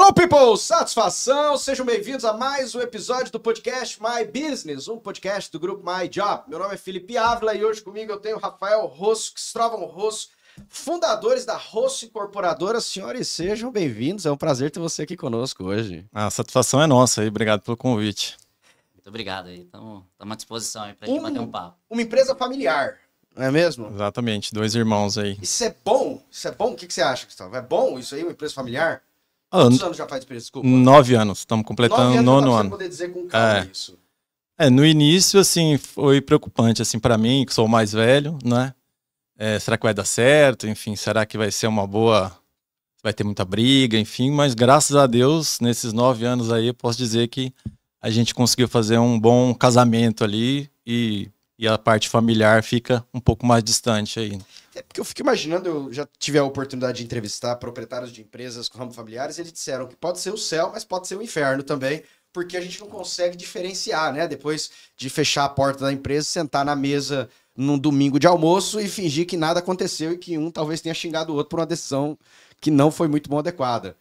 Hello, people! Satisfação! Sejam bem-vindos a mais um episódio do podcast My Business, um podcast do grupo My Job. Meu nome é Felipe Ávila e hoje comigo eu tenho Rafael Rosso, Cristóvão Rosso, fundadores da Rosso Incorporadora. Senhores, sejam bem-vindos. É um prazer ter você aqui conosco hoje. A satisfação é nossa aí. Obrigado pelo convite. Muito obrigado aí. Estamos à disposição aí pra gente bater um papo. Uma empresa familiar, não é mesmo? Exatamente, dois irmãos aí. Isso é bom? Isso é bom? O que você acha, Cristóvão? É bom isso aí, uma empresa familiar? Quantos anos já faz empresa? Desculpa. 9 anos, estamos completando 9 anos. Poder dizer com calma isso. No início, assim, foi preocupante, assim, para mim, que sou o mais velho, né? Será que vai dar certo? Enfim, será que vai ser uma boa... Vai ter muita briga, enfim, mas graças a Deus, nesses 9 anos aí, eu posso dizer que a gente conseguiu fazer um bom casamento ali e a parte familiar fica um pouco mais distante aí. É porque eu fico imaginando, eu já tive a oportunidade de entrevistar proprietários de empresas com ramo familiares, eles disseram que pode ser o céu, mas pode ser o inferno também, porque a gente não consegue diferenciar, né? Depois de fechar a porta da empresa, sentar na mesa num domingo de almoço e fingir que nada aconteceu e que um talvez tenha xingado o outro por uma decisão que não foi muito bom adequada.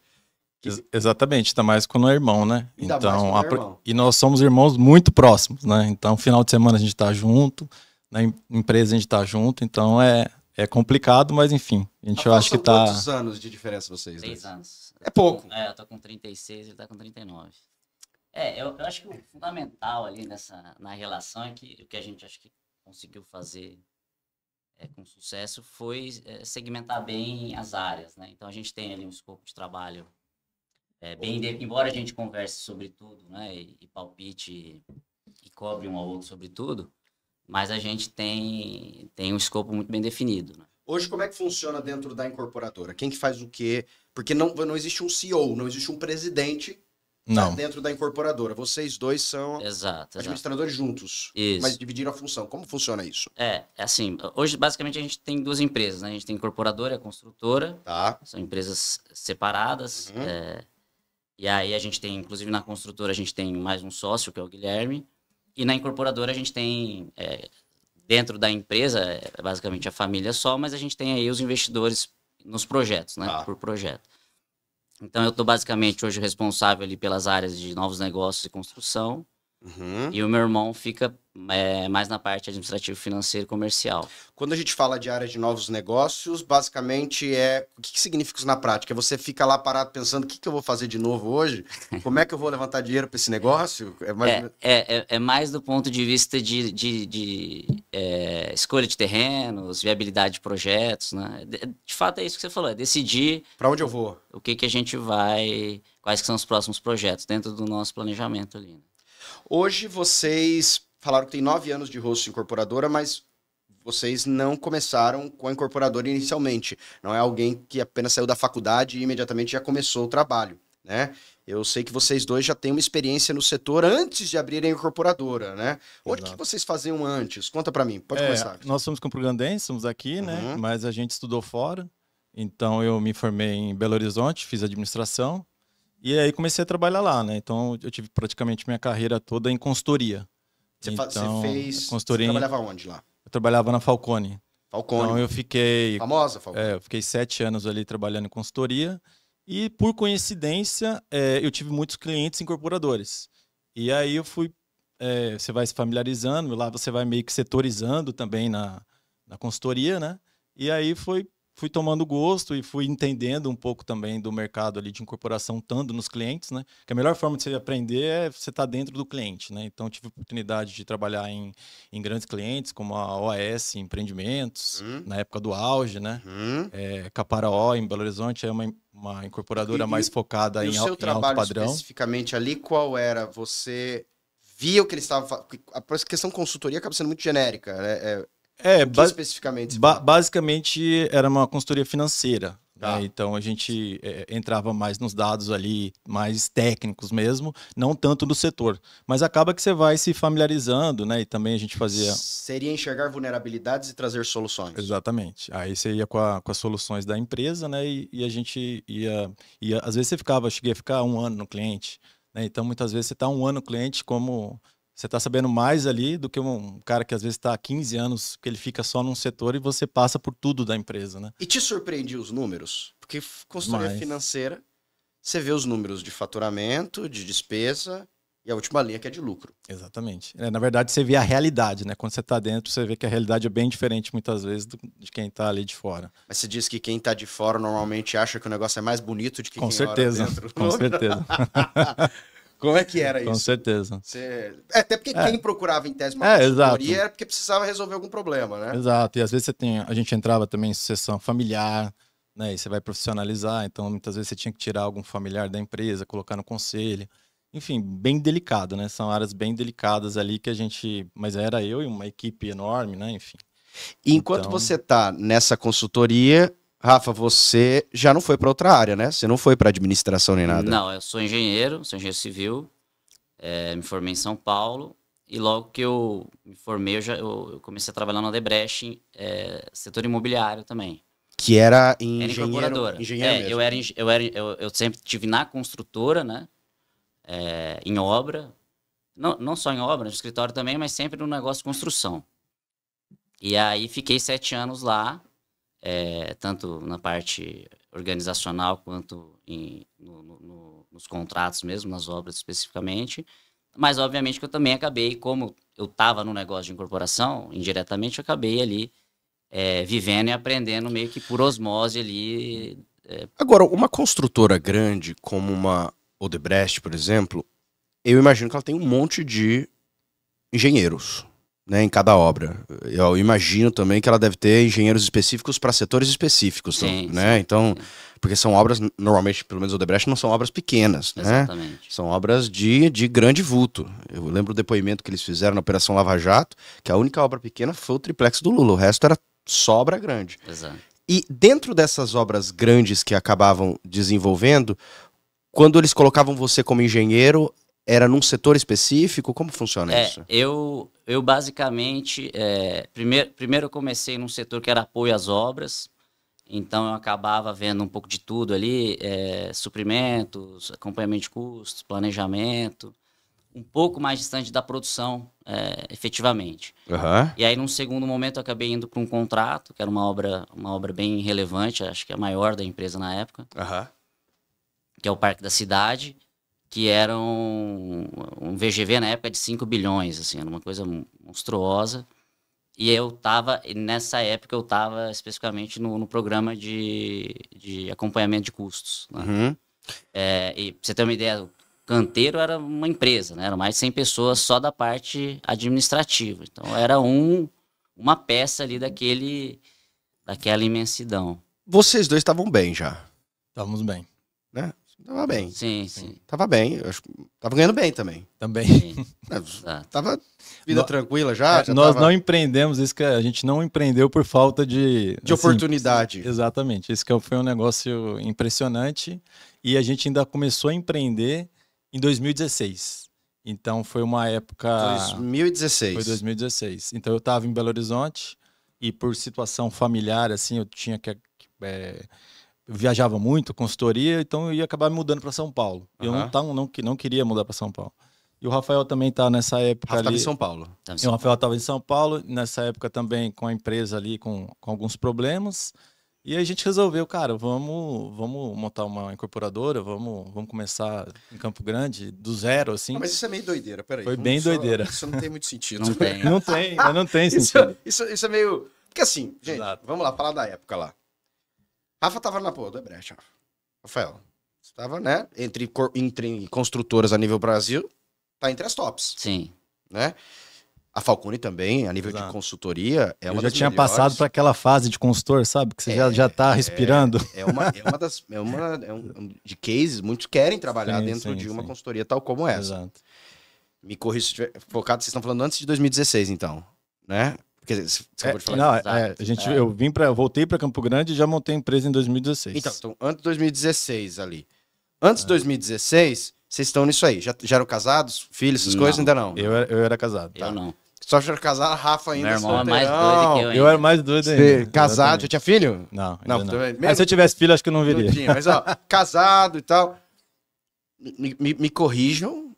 Exatamente, tá mais quando é irmão, né? Ainda então, mais quando é irmão. E nós somos irmãos muito próximos, né? Então, final de semana a gente tá junto, na empresa a gente tá junto, então é complicado, mas enfim, a gente eu acho que tá... Quantos anos de diferença vocês? 6 anos. É pouco. Eu tô com 36, ele tá com 39. Eu acho que o fundamental ali na relação é que o que a gente acho que conseguiu fazer com sucesso foi segmentar bem as áreas, né? Então a gente tem ali um escopo de trabalho embora a gente converse sobre tudo, né? E palpite e cobre um ao outro sobre tudo, mas a gente tem um escopo muito bem definido, né? Hoje, como é que funciona dentro da incorporadora? Quem que faz o quê? Porque não existe um CEO, não existe um presidente dentro da incorporadora. Vocês dois são administradores juntos, mas dividiram a função. Como funciona isso? Assim, hoje basicamente a gente tem duas empresas, né? A gente tem a incorporadora e a construtora, são empresas separadas, e aí a gente tem, inclusive na construtora a gente tem mais um sócio, que é o Guilherme, e na incorporadora a gente tem, dentro da empresa, basicamente a família só, mas a gente tem aí os investidores nos projetos, né? Por projeto. Então eu estou basicamente hoje responsável ali pelas áreas de novos negócios e construção, e o meu irmão fica mais na parte administrativa, financeira e comercial. Quando a gente fala de área de novos negócios, basicamente o que significa isso na prática? Você fica lá parado pensando o que eu vou fazer de novo hoje? Como é que eu vou levantar dinheiro para esse negócio? É mais do ponto de vista de escolha de terrenos, viabilidade de projetos, né? De fato é isso que você falou, é decidir para onde eu vou, o que a gente vai, quais que são os próximos projetos dentro do nosso planejamento ali, né? Hoje vocês falaram que tem 9 anos de Rosso Incorporadora, mas vocês não começaram com a incorporadora inicialmente. Não é alguém que apenas saiu da faculdade e imediatamente já começou o trabalho, né? Eu sei que vocês dois já têm uma experiência no setor antes de abrirem a incorporadora, né? O que vocês faziam antes? Conta pra mim, pode começar. Nós somos campo-grandenses, somos aqui, né? Mas a gente estudou fora. Então eu me formei em Belo Horizonte, fiz administração. E aí comecei a trabalhar lá, né? Então eu tive praticamente minha carreira toda em consultoria. Você trabalhava onde lá? Eu trabalhava na Falcone. Então eu fiquei... Famosa Falcone? Eu fiquei 7 anos ali trabalhando em consultoria. E por coincidência, eu tive muitos clientes incorporadores. E aí eu fui... você vai se familiarizando, lá você vai meio que setorizando também na consultoria, né? E aí fui tomando gosto e fui entendendo um pouco também do mercado ali de incorporação, estando nos clientes, né? Que a melhor forma de você aprender é você estar dentro do cliente, né? Então, tive a oportunidade de trabalhar em grandes clientes, como a OAS Empreendimentos, na época do auge, né? Caparaó, em Belo Horizonte, é uma incorporadora mais focada em alto padrão. E o seu trabalho especificamente ali, qual era? Você via o que eles estavam... A questão consultoria acaba sendo muito genérica, né? Especificamente? Basicamente era uma consultoria financeira. Né? Então a gente entrava mais nos dados ali, mais técnicos mesmo, não tanto do setor. Mas acaba que você vai se familiarizando, né? E também a gente fazia... Seria enxergar vulnerabilidades e trazer soluções. Exatamente. Aí você ia com as soluções da empresa, né? E a gente ia... Às vezes cheguei a ficar 1 ano no cliente. Né? Então muitas vezes você está 1 ano no cliente como... Você está sabendo mais ali do que um cara que às vezes está há 15 anos, que ele fica só num setor e você passa por tudo da empresa, né? E te surpreendiam os números? Porque consultoria financeira você vê os números de faturamento, de despesa e a última linha que é de lucro. Exatamente. Na verdade, você vê a realidade, né? Quando você está dentro, você vê que a realidade é bem diferente muitas vezes de quem está ali de fora. Mas você diz que quem está de fora normalmente acha que o negócio é mais bonito do que com quem certeza, mora dentro. Com certeza. Como é que era isso? Com certeza. Até porque quem procurava em tese uma consultoria era porque precisava resolver algum problema, né? Exato. E às vezes a gente entrava também em sucessão familiar, né? E você vai profissionalizar, então muitas vezes você tinha que tirar algum familiar da empresa, colocar no conselho. Enfim, bem delicado, né? São áreas bem delicadas ali que a gente... Mas era eu e uma equipe enorme, né? Enfim. E enquanto você tá nessa consultoria, Rafa, você já não foi para outra área, né? Você não foi para administração nem nada. Não, eu sou engenheiro civil, me formei em São Paulo e logo que eu me formei, eu comecei a trabalhar na Odebrecht, setor imobiliário também. Que era Era incorporadora. Engenheiro mesmo. Eu sempre estive na construtora, né? Em obra, não só em obra, no escritório também, mas sempre no negócio de construção. E aí fiquei 7 anos lá, tanto na parte organizacional quanto nos contratos mesmo, nas obras especificamente. Mas obviamente que eu também acabei, como eu estava no negócio de incorporação, indiretamente eu acabei ali vivendo e aprendendo meio que por osmose ali. Agora, uma construtora grande como uma Odebrecht, por exemplo, eu imagino que ela tem um monte de engenheiros, né, em cada obra. Eu imagino também que ela deve ter engenheiros específicos para setores específicos, sim, né? Sim, então, sim. Porque são obras, normalmente, pelo menos Odebrecht, não são obras pequenas, Exatamente. Né? São obras de grande vulto. Eu lembro o depoimento que eles fizeram na Operação Lava Jato, que a única obra pequena foi o triplex do Lula, o resto era só obra grande. Exato. E dentro dessas obras grandes que acabavam desenvolvendo, quando eles colocavam você como engenheiro, era num setor específico? Como funciona isso? Eu basicamente, primeiro eu comecei num setor que era apoio às obras, então eu acabava vendo um pouco de tudo ali, suprimentos, acompanhamento de custos, planejamento, um pouco mais distante da produção, efetivamente. Uhum. E aí, num segundo momento, eu acabei indo para um contrato, que era uma obra bem relevante, acho que a maior da empresa na época, que é o Parque da Cidade, que era um VGV na época de 5 bilhões, assim, era uma coisa monstruosa. E nessa época eu estava especificamente no programa de acompanhamento de custos. Né? Uhum. E pra você ter uma ideia, o canteiro era uma empresa, né? Eram mais de 100 pessoas só da parte administrativa. Então era uma peça ali daquela imensidão. Vocês dois estavam bem já. Estávamos bem. Né? Tava bem. Sim, sim. Tava bem. Tava ganhando bem também. Também. Tava vida tranquila já. Nós não empreendemos, isso que a gente não empreendeu por falta de oportunidade. Exatamente. Isso que foi um negócio impressionante. E a gente ainda começou a empreender em 2016. Então foi uma época... 2016. Foi 2016. Então eu estava em Belo Horizonte e por situação familiar, assim, eu tinha que... Eu viajava muito, consultoria, então eu ia acabar me mudando para São Paulo. Eu não queria mudar para São Paulo. E o Rafael também está nessa época ali. Estava em São Paulo. E o Rafael estava em São Paulo, nessa época também com a empresa ali, com alguns problemas. E aí a gente resolveu, cara, vamos montar uma incorporadora, vamos começar em Campo Grande, do zero, assim. Mas isso é meio doideira, peraí. Foi bem doideira. Isso não tem muito sentido. Não tem. Não tem sentido. Isso é meio... Porque assim, gente, vamos lá, falar da época lá. Rafa tava na porra do Odebrecht, Rafael. Você tava, né, entre construtoras a nível Brasil, tá entre as tops. Sim. Né? A Falcone também, a nível de consultoria, é uma das Eu já tinha melhores. passado para aquela fase de consultor, sabe? Que você já tá respirando. De cases, muitos querem trabalhar dentro de uma consultoria tal como essa. Exato. Me corrija se estiver focado, vocês estão falando antes de 2016, então, né? Porque você acabou de falar. Eu voltei para Campo Grande e já montei a empresa em 2016. Então antes de 2016 ali. Antes de 2016, vocês estão nisso aí. Já eram casados, filhos, essas coisas? Ainda não. Eu era casado. Eu não. Só já era casado, Rafa ainda. Meu irmão é mais doido que eu ainda. Eu era mais doido ainda. Casado, já tinha filho? Não. Também. Se eu tivesse filho, acho que eu não viria. Não tinha, mas casado e tal. Me corrijam,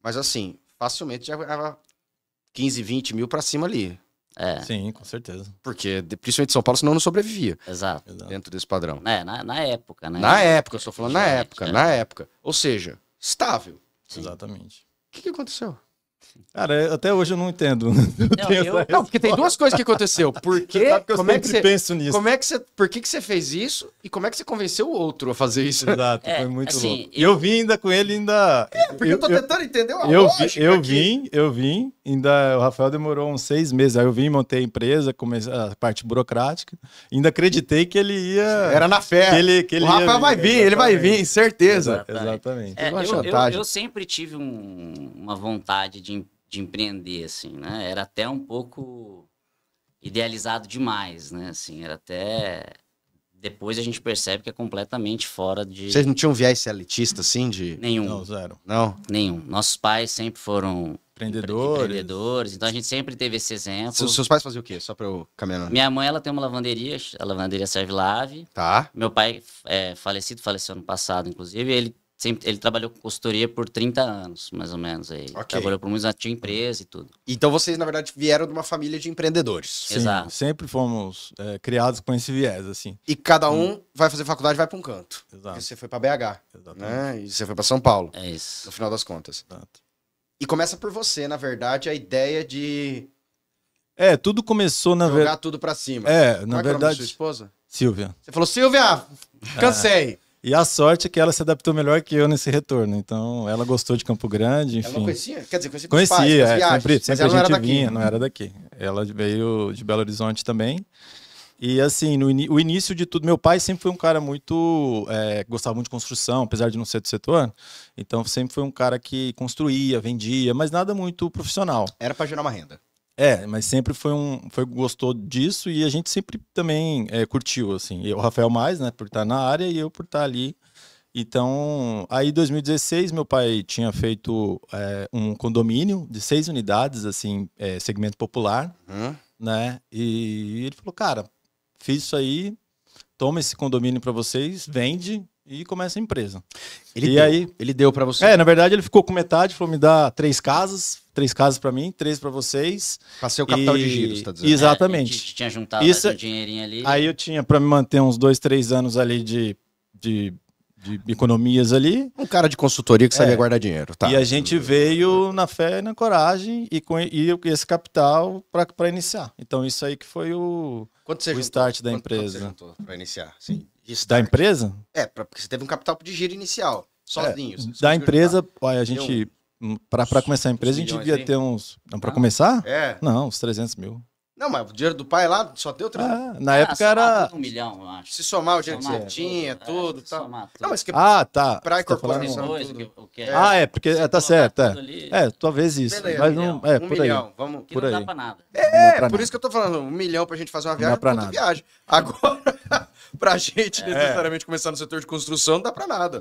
mas assim, facilmente já era 15, 20 mil pra cima ali. Sim, com certeza. Porque, principalmente em São Paulo, senão não sobrevivia. Exato. Dentro desse padrão. Na época, né? Na época, eu estou falando na época. Ou seja, estável. Sim. Exatamente. O que aconteceu? Cara, até hoje eu não entendo. Não, porque tem duas coisas que aconteceu. Por quê? Como é que você pensa nisso? Por que você fez isso e como é que você convenceu o outro a fazer isso? Exato, foi muito assim, louco. E eu vim ainda com ele ainda. Porque eu tô tentando entender a eu lógica eu vim, ainda o Rafael demorou uns 6 meses. Aí eu vim, montei a empresa, comecei a parte burocrática. Ainda acreditei que ele ia. Era na fé. Que ele o Rafael vai vir, ele vai vir, certeza. Exatamente. Eu sempre tive uma vontade de empreender, assim, né? Era até um pouco idealizado demais, né? Assim, era até... Depois a gente percebe que é completamente fora de... Vocês não tinham viés elitista, assim, de... Nenhum. Não, zero. Não? Nenhum. Nossos pais sempre foram empreendedores, então a gente sempre teve esse exemplo. Seus pais faziam o quê? Só pra eu caminhar. Minha mãe, ela tem uma lavanderia, a lavanderia Serve Lave. Tá. Meu pai faleceu ano passado, inclusive, ele trabalhou com consultoria por 30 anos, mais ou menos. Aí. Okay. Trabalhou por muitos anos, tinha empresa e tudo. Então vocês, na verdade, vieram de uma família de empreendedores. Sim, Exato. sempre fomos criados com esse viés, assim. E cada um vai fazer faculdade e vai para um canto. Exato. E você foi para BH, Exatamente. né? E você foi para São Paulo. É isso. No final das contas. Exato. E começa por você, na verdade, a ideia de tudo começou, na jogar verdade... tudo para cima. Na Qual é o nome da verdade... sua esposa? Silvia. Você falou, Silvia, cansei. E a sorte é que ela se adaptou melhor que eu nesse retorno. Então, ela gostou de Campo Grande, enfim. Ela não conhecia? Quer dizer, conhecia com os pais, viagens, sempre mas ela a gente não era daqui. vinha, não era daqui. Ela veio de Belo Horizonte também. E assim, o início de tudo, meu pai sempre foi um cara muito... gostava muito de construção, apesar de não ser do setor. Então, sempre foi um cara que construía, vendia, mas nada muito profissional. Era para gerar uma renda. Mas sempre gostou disso e a gente sempre também curtiu, assim. O Rafael mais, né, por estar na área e eu por estar ali. Então, aí em 2016, meu pai tinha feito um condomínio de 6 unidades, assim, segmento popular, né? E ele falou, cara, fiz isso aí, toma esse condomínio para vocês, vende e começa a empresa. Ele deu para você. Na verdade, ele ficou com metade, falou, me dá 3 casas para mim, 3 para vocês. Passei o capital de giro, você tá dizendo. Exatamente. A gente tinha juntado um dinheirinho ali. Aí eu tinha para me manter uns 2, 3 anos ali de economias ali. Um cara de consultoria que sabia guardar dinheiro, tá? E a gente veio na fé e na coragem e com esse capital para iniciar. Então isso aí que foi o start da empresa. Quanto você juntou para iniciar? Sim. Da empresa? Porque você teve um capital de giro inicial, sozinho. Da empresa, a gente... Para começar a empresa, a gente devia ter uns... Para começar? Não, uns 300 mil. Não, mas o dinheiro do pai lá só deu 300 na época era... 1 milhão, eu acho. Se somar o dinheiro que você tinha, tudo e tal. Não, mas que... tá. Pra incorporação, porque tá certo, talvez isso. Beleza, mas não, 1 milhão, vamos... Que não dá pra nada. Por isso que eu tô falando, 1 milhão pra gente fazer uma viagem, não dá pra nada. Viagem. Agora, pra gente necessariamente começar no setor de construção, não dá pra nada.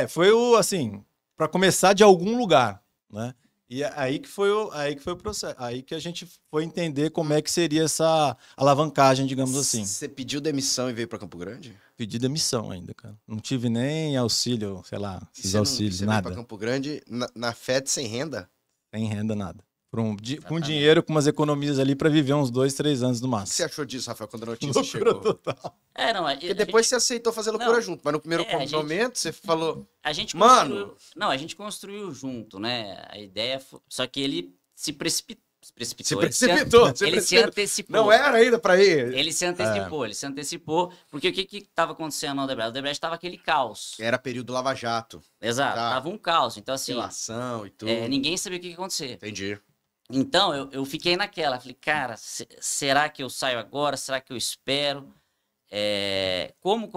Foi assim, pra começar de algum lugar, né? E aí que foi o processo. Aí que a gente foi entender como é que seria essa alavancagem, digamos assim. Você pediu demissão e veio para Campo Grande? Pedi demissão ainda, cara. Não tive nem auxílio, sei lá, esses auxílios, você nada. Veio para Campo Grande na FED sem renda? Sem renda, nada. Com dinheiro, com umas economias ali para viver uns 2, 3 anos no máximo. O que você achou disso, Rafael, quando a notícia chegou? Total. Porque depois você aceitou fazer loucura junto, mas no primeiro momento você falou... A gente construiu junto, né? A ideia foi... Só que ele se precipitou. Ele se antecipou. Não era ainda para ir. Ele se antecipou, porque o que estava acontecendo na Odebrecht? A Odebrecht estava aquele caos. Era período Lava Jato. Exato, tava um caos. Então, assim... Relação e tudo. Ninguém sabia o que ia acontecer. Entendi. Então, eu fiquei naquela. Falei, cara, será que eu saio agora? Será que eu espero? Quando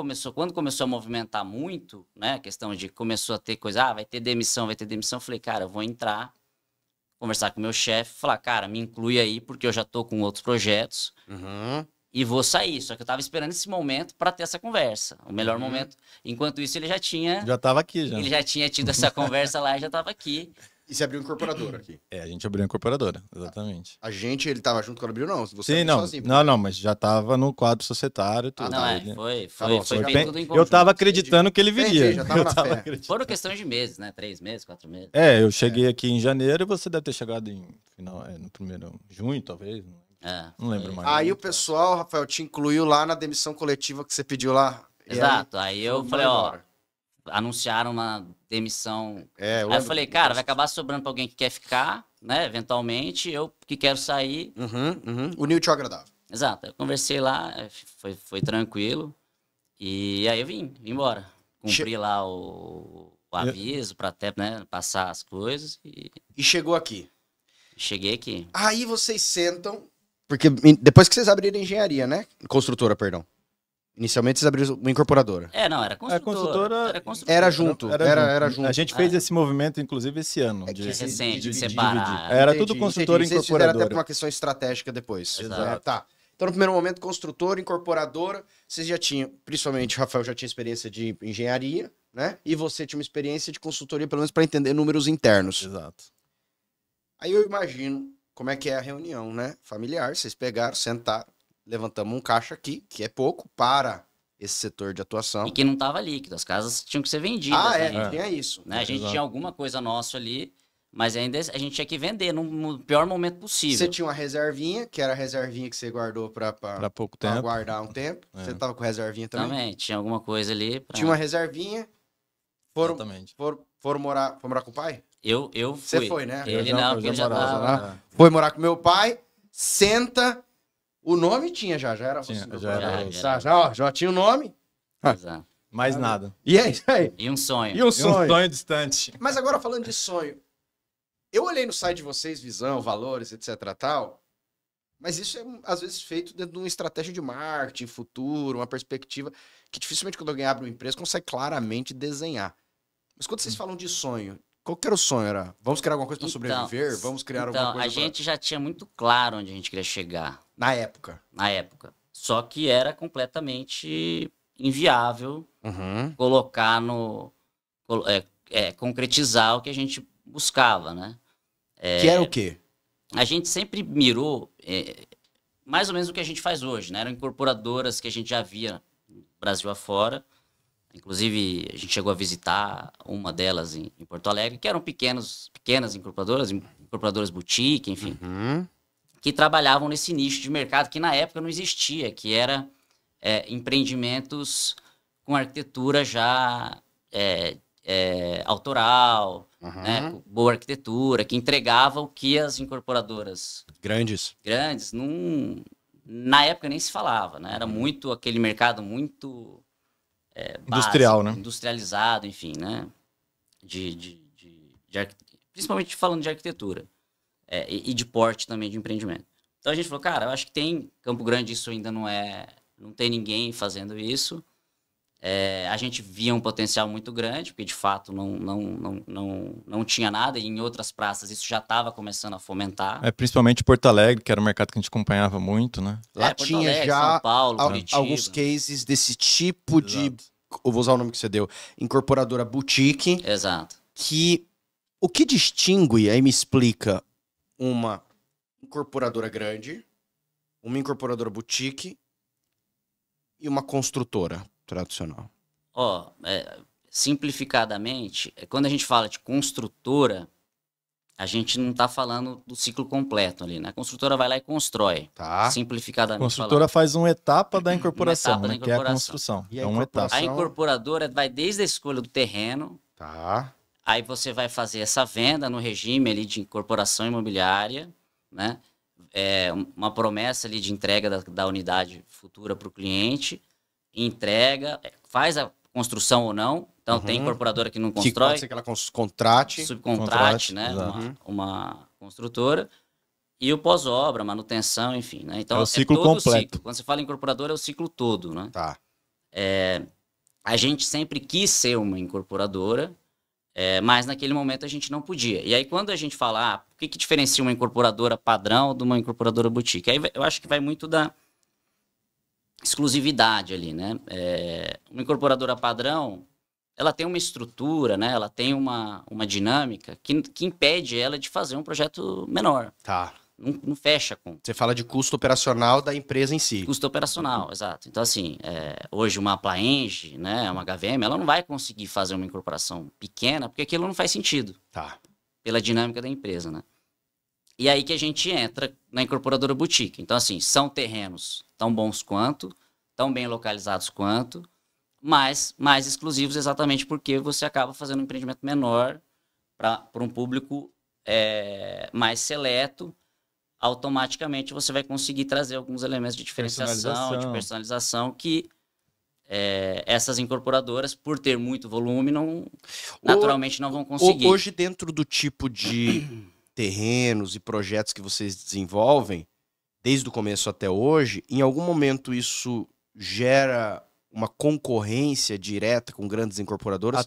começou a movimentar muito, né? A questão de começou a ter coisa, vai ter demissão. Eu falei, cara, eu vou entrar, conversar com o meu chefe, falar, cara, me inclui aí, porque eu já tô com outros projetos e vou sair. Só que eu tava esperando esse momento para ter essa conversa. O melhor momento. Enquanto isso, ele já tinha... Já tava aqui, já. Ele já tinha tido essa conversa lá e já tava aqui. E você abriu incorporadora aqui? A gente abriu a incorporadora, exatamente. Ele tava junto quando abriu, não? Você abriu sozinho? Não, mas já tava no quadro societário. Tudo. Foi feito tudo em conjunto. Eu tava acreditando que ele viria. Já tava na fé. Foram questões de meses, né? 3 meses, 4 meses. Eu cheguei aqui em janeiro e você deve ter chegado no primeiro junho, talvez. Não lembro mais. Aí o pessoal, Rafael, te incluiu lá na demissão coletiva que você pediu lá. Exato. Aí eu falei, ó, anunciaram uma demissão. Aí eu falei, cara, vai acabar sobrando pra alguém que quer ficar, né? Eventualmente, eu que quero sair. Uniu o agradável. Exato. Eu conversei lá, foi tranquilo. E aí eu vim embora. Cumpri lá o aviso pra até, né, passar as coisas. E chegou aqui. Cheguei aqui. Aí vocês sentam. Porque depois que vocês abriram engenharia, né? Construtora, perdão. Inicialmente vocês abriram uma incorporadora. Não, era construtora. Era junto. Era junto. A gente fez esse movimento, inclusive, esse ano. Recente, de separar. Era tudo construtora e incorporadora. Vocês fizeram até por uma questão estratégica depois. Exato. Tá. Então, no primeiro momento, construtora, incorporadora, vocês já tinham, principalmente o Rafael já tinha experiência de engenharia, né? E você tinha uma experiência de consultoria, pelo menos para entender números internos. Exato. Aí eu imagino como é que é a reunião, né? Familiar, vocês pegaram, sentaram, levantamos um caixa aqui, que é pouco para esse setor de atuação. E que não estava líquido, as casas tinham que ser vendidas. Tinha isso. Né? A gente tinha alguma coisa nossa ali, mas ainda a gente tinha que vender no pior momento possível. Você tinha uma reservinha, que era a reservinha que você guardou para pouco tempo. Guardar um tempo. Você tava com reservinha também? Também, tinha alguma coisa ali. Tinha uma reservinha. Foram morar com o pai? Eu fui. Você foi, né? Ele não, porque ele já tava... Foi morar com meu pai, senta... O nome tinha já era... Já tinha o nome. Exato. Mais nada. E é isso aí. E um sonho. E um sonho distante. Mas agora falando de sonho, eu olhei no site de vocês, visão, valores, etc, tal, mas isso é às vezes feito dentro de uma estratégia de marketing, futuro, uma perspectiva que dificilmente quando alguém abre uma empresa consegue claramente desenhar. Mas quando vocês falam de sonho, qual que era o sonho? Era, vamos criar alguma coisa para sobreviver? Vamos criar alguma coisa a gente já tinha muito claro onde a gente queria chegar. Na época. Só que era completamente inviável colocar concretizar o que a gente buscava, né? Que era o quê? A gente sempre mirou mais ou menos o que a gente faz hoje, né? Eram incorporadoras que a gente já via Brasil afora. Inclusive, a gente chegou a visitar uma delas em Porto Alegre, que eram pequenas incorporadoras boutique, enfim, que trabalhavam nesse nicho de mercado que na época não existia, que era empreendimentos com arquitetura já autoral, né, com boa arquitetura, que entregava o que as incorporadoras grandes na época nem se falava, né? Era muito aquele mercado muito industrial, básico, né? Industrializado, enfim, né? Principalmente falando de arquitetura e de porte também de empreendimento. Então a gente falou, cara, eu acho que tem Campo Grande, isso ainda não tem ninguém fazendo isso. A gente via um potencial muito grande, porque de fato não tinha nada, e em outras praças isso já estava começando a fomentar. Principalmente Porto Alegre, que era um mercado que a gente acompanhava muito, né? Lá tinha Alegre, já São Paulo, Curitiba. Alguns cases desse tipo de, eu vou usar o nome que você deu, incorporadora boutique. Exato. Que o que distingue, aí me explica, uma incorporadora grande, uma incorporadora boutique e uma construtora tradicional? Simplificadamente, quando a gente fala de construtora, a gente não está falando do ciclo completo ali, né? A construtora vai lá e constrói. Tá. Simplificadamente. A construtora faz uma etapa da incorporação, da que é a construção. E a incorporação? A incorporadora vai desde a escolha do terreno. Tá. Aí você vai fazer essa venda no regime ali de incorporação imobiliária, né? Uma promessa ali de entrega da unidade futura para o cliente. Entrega, faz a construção ou não. Então, tem incorporadora que não constrói. Que pode ser que ela contrate. Subcontrate, né? Uma construtora. E o pós-obra, manutenção, enfim, né? Então, é o ciclo todo completo. O ciclo. Quando você fala incorporadora, é o ciclo todo, né? Tá. A gente sempre quis ser uma incorporadora, mas naquele momento a gente não podia. E aí, quando a gente fala, o que diferencia uma incorporadora padrão de uma incorporadora boutique? Aí eu acho que vai muito da exclusividade ali, né? Uma incorporadora padrão, ela tem uma estrutura, né? Ela tem uma dinâmica que impede ela de fazer um projeto menor. Tá. Não fecha a conta. Você fala de custo operacional da empresa em si. Custo operacional, exato. Então, assim, hoje uma Plaenge, né, uma HVM, ela não vai conseguir fazer uma incorporação pequena, porque aquilo não faz sentido. Tá. Pela dinâmica da empresa, né? E aí que a gente entra na incorporadora boutique. Então, assim, são terrenos tão bons quanto, tão bem localizados quanto, mas mais exclusivos exatamente porque você acaba fazendo um empreendimento menor para um público mais seleto. Automaticamente você vai conseguir trazer alguns elementos de diferenciação, de personalização que essas incorporadoras, por ter muito volume, naturalmente não vão conseguir. Hoje, dentro do tipo de terrenos e projetos que vocês desenvolvem, desde o começo até hoje, em algum momento isso gera uma concorrência direta com grandes incorporadoras?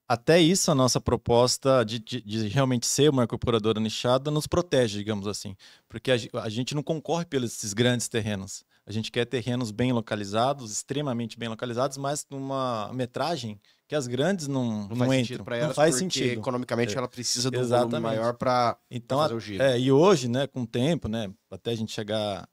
Até isso, a nossa proposta de realmente ser uma incorporadora nichada nos protege, digamos assim. Porque a gente não concorre pelos esses grandes terrenos. A gente quer terrenos bem localizados, extremamente bem localizados, mas numa metragem que as grandes não entram. Não faz sentido. Economicamente ela precisa de um volume maior para fazer o giro. E hoje, né, com o tempo, né, até a gente chegar...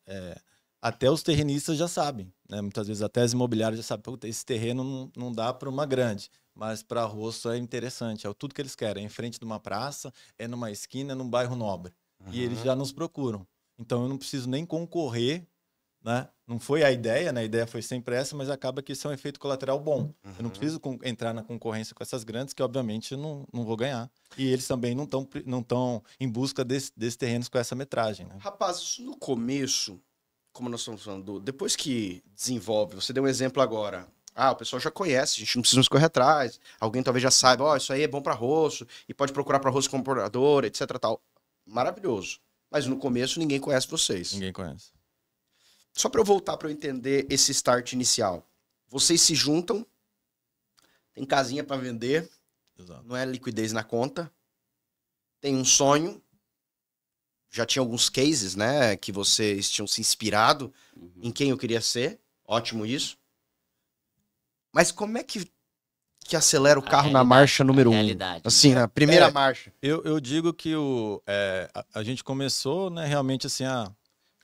até os terrenistas já sabem, né? Muitas vezes até as imobiliárias já sabem, esse terreno não dá para uma grande, mas para rosto é interessante, é tudo que eles querem, é em frente de uma praça, é numa esquina, é num bairro nobre. E eles já nos procuram. Então eu não preciso nem concorrer, né? Não foi a ideia, né? A ideia foi sempre essa, mas acaba que isso é um efeito colateral bom. Eu não preciso entrar na concorrência com essas grandes, que obviamente não vou ganhar. E eles também não estão em busca desses terrenos com essa metragem, né? Rapaz, no começo, como nós estamos falando, depois que desenvolve, você deu um exemplo agora. O pessoal já conhece, a gente não precisa nos correr atrás. Alguém talvez já saiba, isso aí é bom para rosto, e pode procurar para rosto comprador, etc. Tal. Maravilhoso. Mas no começo ninguém conhece vocês. Ninguém conhece. Só para eu voltar para eu entender esse start inicial. Vocês se juntam, tem casinha para vender, Exato. Não é liquidez na conta, tem um sonho, já tinha alguns cases, né, que vocês tinham se inspirado em quem eu queria ser, ótimo isso. Mas como é que acelera o carro na marcha número 1? Assim, na primeira marcha. Eu digo que a gente começou, né, realmente assim,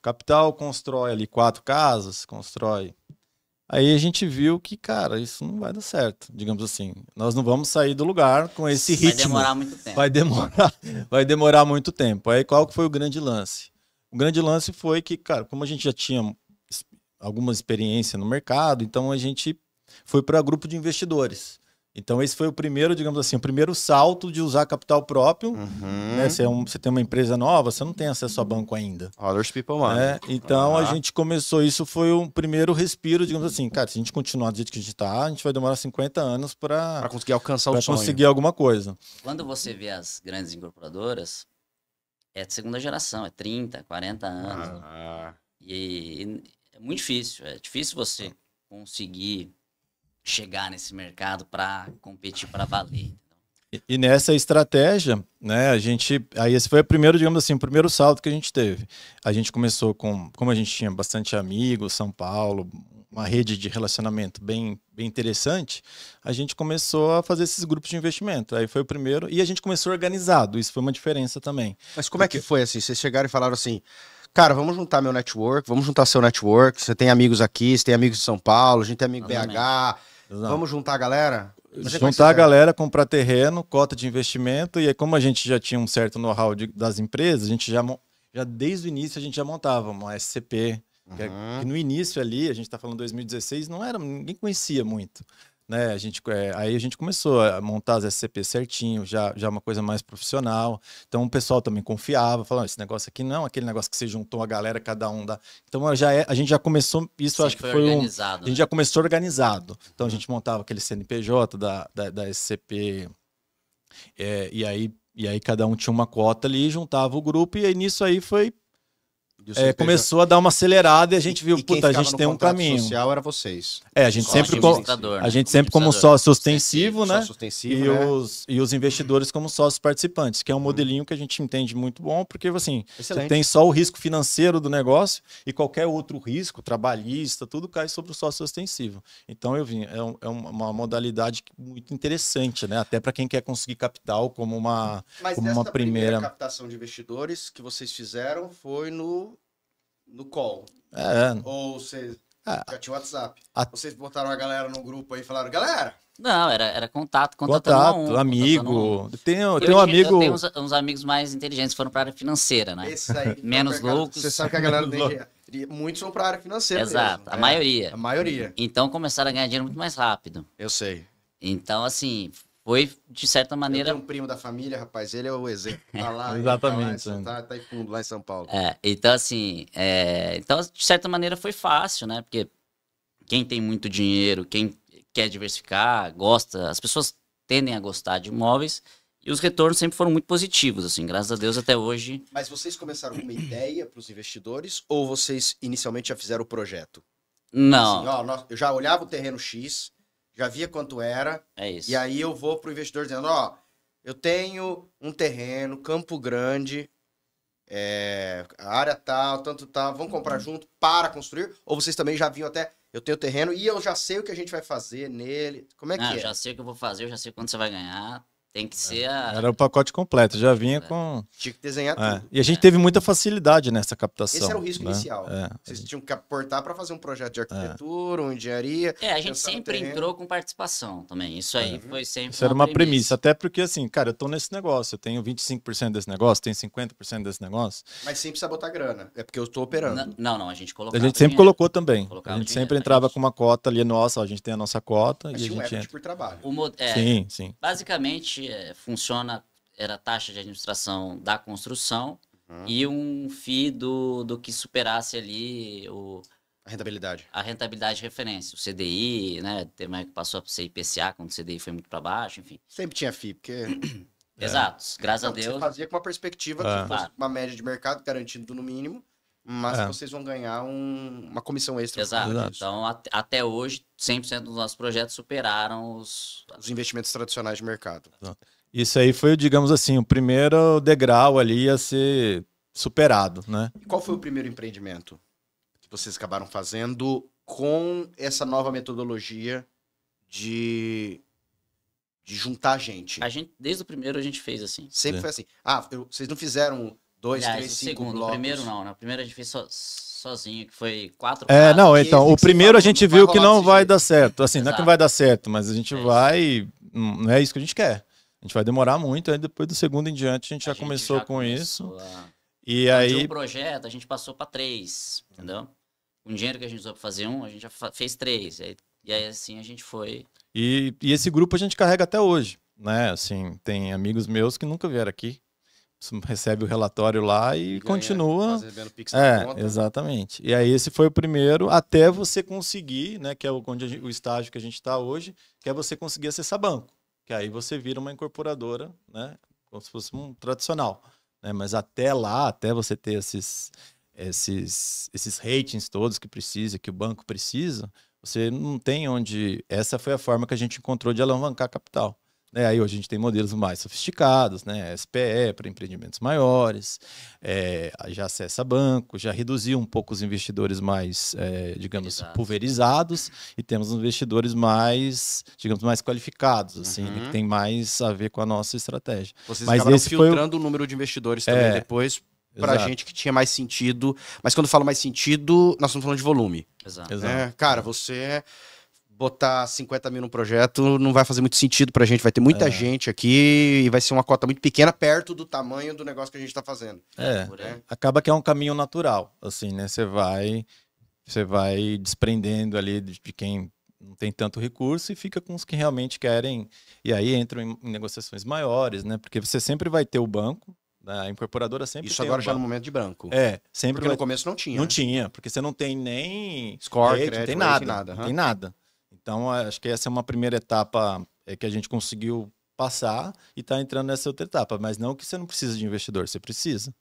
capital constrói ali 4 casas, constrói. Aí a gente viu que, cara, isso não vai dar certo, digamos assim. Nós não vamos sair do lugar com esse ritmo. Vai demorar muito tempo. Vai demorar muito tempo. Aí qual que foi o grande lance? O grande lance foi que, cara, como a gente já tinha alguma experiência no mercado, então a gente foi para grupo de investidores. Então esse foi o primeiro, digamos assim, o primeiro salto de usar capital próprio. Né? Você tem uma empresa nova, você não tem acesso a banco ainda. Others people money. Então a gente começou, isso foi um primeiro respiro, digamos assim, cara, se a gente continuar do jeito que a gente está, a gente vai demorar 50 anos para conseguir alcançar o sonho. Para conseguir alguma coisa. Quando você vê as grandes incorporadoras, é de segunda geração, é 30, 40 anos. E é muito difícil, você conseguir chegar nesse mercado para competir para valer. E nessa estratégia, né, aí esse foi o primeiro, digamos assim, o primeiro salto que a gente teve. A gente começou como a gente tinha bastante amigos, São Paulo, uma rede de relacionamento bem interessante, a gente começou a fazer esses grupos de investimento. Aí foi o primeiro, e a gente começou organizado, isso foi uma diferença também. Mas como é que foi assim? Vocês chegaram e falaram assim, cara, vamos juntar meu network, vamos juntar seu network, você tem amigos aqui, você tem amigos de São Paulo, a gente tem amigo BH, vamos juntar a galera? Juntar a galera, comprar terreno, cota de investimento, e aí como a gente já tinha um certo know-how das empresas, a gente já desde o início a gente já montava uma SCP, que no início ali, a gente está falando 2016, ninguém conhecia muito. Né? Aí a gente começou a montar as SCP certinho, já uma coisa mais profissional. Então o pessoal também confiava, falando, esse negócio aqui não, aquele negócio que você juntou a galera, cada um dá. Então a gente já começou, isso acho que foi organizado. A gente já começou organizado. Então a gente montava aquele CNPJ da SCP, e aí cada um tinha uma cota ali, juntava o grupo, e aí nisso aí foi. Começou a dar uma acelerada e a gente viu, puta, a gente tem um caminho. Social era vocês. A gente sempre como sócio ostensivo, né? E os investidores como sócios participantes, que é um modelinho que a gente entende muito bom, porque assim, você tem só o risco financeiro do negócio e qualquer outro risco, trabalhista, tudo cai sobre o sócio ostensivo. Então é uma modalidade muito interessante, né? Até para quem quer conseguir capital como uma primeira captação de investidores que vocês fizeram foi no call. Ou vocês já tinham WhatsApp. Vocês botaram a galera no grupo aí e falaram, galera, Não, era contato amigo. Tem um amigo... Eu tenho uns amigos mais inteligentes que foram para a área financeira, né? Esse aí, menos loucos. Você sabe que a galera do engenharia, muitos vão para a área financeira. Exato, mesmo. a maioria. A maioria. Então começaram a ganhar dinheiro muito mais rápido. Eu sei. Então, assim, foi de certa maneira... Eu tenho um primo da família, rapaz, ele é o exemplo. Tá lá, exatamente. Tá em fundo lá em São Paulo. Então, assim, então, de certa maneira foi fácil, né? Porque quem tem muito dinheiro, quem quer diversificar, gosta, as pessoas tendem a gostar de imóveis e os retornos sempre foram muito positivos, assim, graças a Deus até hoje. Mas vocês começaram com uma ideia para os investidores ou vocês inicialmente já fizeram o projeto? Não. Assim, ó, eu já olhava o terreno X, já via quanto era. É isso. E aí eu vou pro investidor dizendo, ó, eu tenho um terreno, Campo Grande, a área tal, tanto tal, vamos comprar junto para construir? Ou vocês também já viam até, eu tenho terreno e eu já sei o que a gente vai fazer nele? Como é que é? Eu já sei o que eu vou fazer, eu já sei quanto você vai ganhar. Tem que ser a... Era o pacote completo, já vinha com... Tinha que desenhar tudo. E a gente teve muita facilidade nessa captação. Esse era o risco né? inicial. Vocês tinham que aportar para fazer um projeto de arquitetura, uma engenharia. A gente sempre entrou com participação também. Isso aí foi sempre Isso era uma premissa. Até porque, assim, cara, eu tô nesse negócio. Eu tenho 25% desse negócio, tenho 50% desse negócio. Mas sem precisar botar grana. É porque eu estou operando. Não, a gente colocava. A gente sempre colocou também. A gente sempre entrava com uma cota ali, nossa, a gente tem a nossa cota. Mas e a tinha gente entra por trabalho. Sim. Basicamente, funciona, era a taxa de administração da construção e um FII do que superasse ali a rentabilidade. A rentabilidade de referência. O CDI, né? Teve que passou a ser IPCA quando o CDI foi muito para baixo, enfim. Sempre tinha FII, porque... Exato, graças a Deus. Você fazia com uma perspectiva que fosse uma média de mercado garantido no mínimo, mas vocês vão ganhar uma comissão extra. Exato. Então, até hoje, 100% dos nossos projetos superaram os investimentos tradicionais de mercado. Isso aí foi, digamos assim, o primeiro degrau ali a ser superado, né? E qual foi o primeiro empreendimento que vocês acabaram fazendo com essa nova metodologia de juntar gente? Desde o primeiro a gente fez assim. Sempre foi assim. Vocês não fizeram 2, 3, 5 blocos? O primeiro não, né? O primeiro a gente fez sozinho, que foi 4 então, o primeiro a gente viu que não vai dar certo. Assim, não é que não vai dar certo, mas a gente vai... Não é isso que a gente quer. A gente vai demorar muito, aí depois do segundo em diante a gente já começou com isso. E aí... De um projeto, a gente passou para 3, entendeu? Com o dinheiro que a gente usou para fazer a gente já fez 3. E aí assim a gente foi... E esse grupo a gente carrega até hoje, né? Assim, tem amigos meus que nunca vieram aqui, recebe o relatório lá e continua. Exatamente. E aí esse foi o primeiro, até você conseguir, né? Que é o estágio que a gente está hoje, que é você conseguir acessar banco. Que aí você vira uma incorporadora, né? Como se fosse um tradicional. Né? Mas até lá, até você ter esses ratings todos que precisa, que o banco precisa, você não tem onde... Essa foi a forma que a gente encontrou de alavancar capital. Aí hoje a gente tem modelos mais sofisticados, né? SPE para empreendimentos maiores, já acessa banco, já reduziu um pouco os investidores mais, digamos, pulverizados, e temos investidores mais, digamos, mais qualificados, assim, que tem mais a ver com a nossa estratégia. Vocês acabaram filtrando o número de investidores também depois para gente que tinha mais sentido. Mas quando falo mais sentido, nós estamos falando de volume. Exato. Cara, você... botar 50 mil no projeto não vai fazer muito sentido pra gente. Vai ter muita gente aqui e vai ser uma cota muito pequena perto do tamanho do negócio que a gente tá fazendo. Acaba que é um caminho natural, assim, né? Você vai desprendendo ali de quem não tem tanto recurso e fica com os que realmente querem. E aí entram em negociações maiores, né? Porque você sempre vai ter o banco, a incorporadora sempre isso tem agora já no momento de branco. Sempre porque no começo não tinha. Não tinha, porque você não tem nem score, crédito, não tem nada. Não tem nada. Então, acho que essa é uma primeira etapa que a gente conseguiu passar e está entrando nessa outra etapa. Mas não que você não precisa de investidor, você precisa.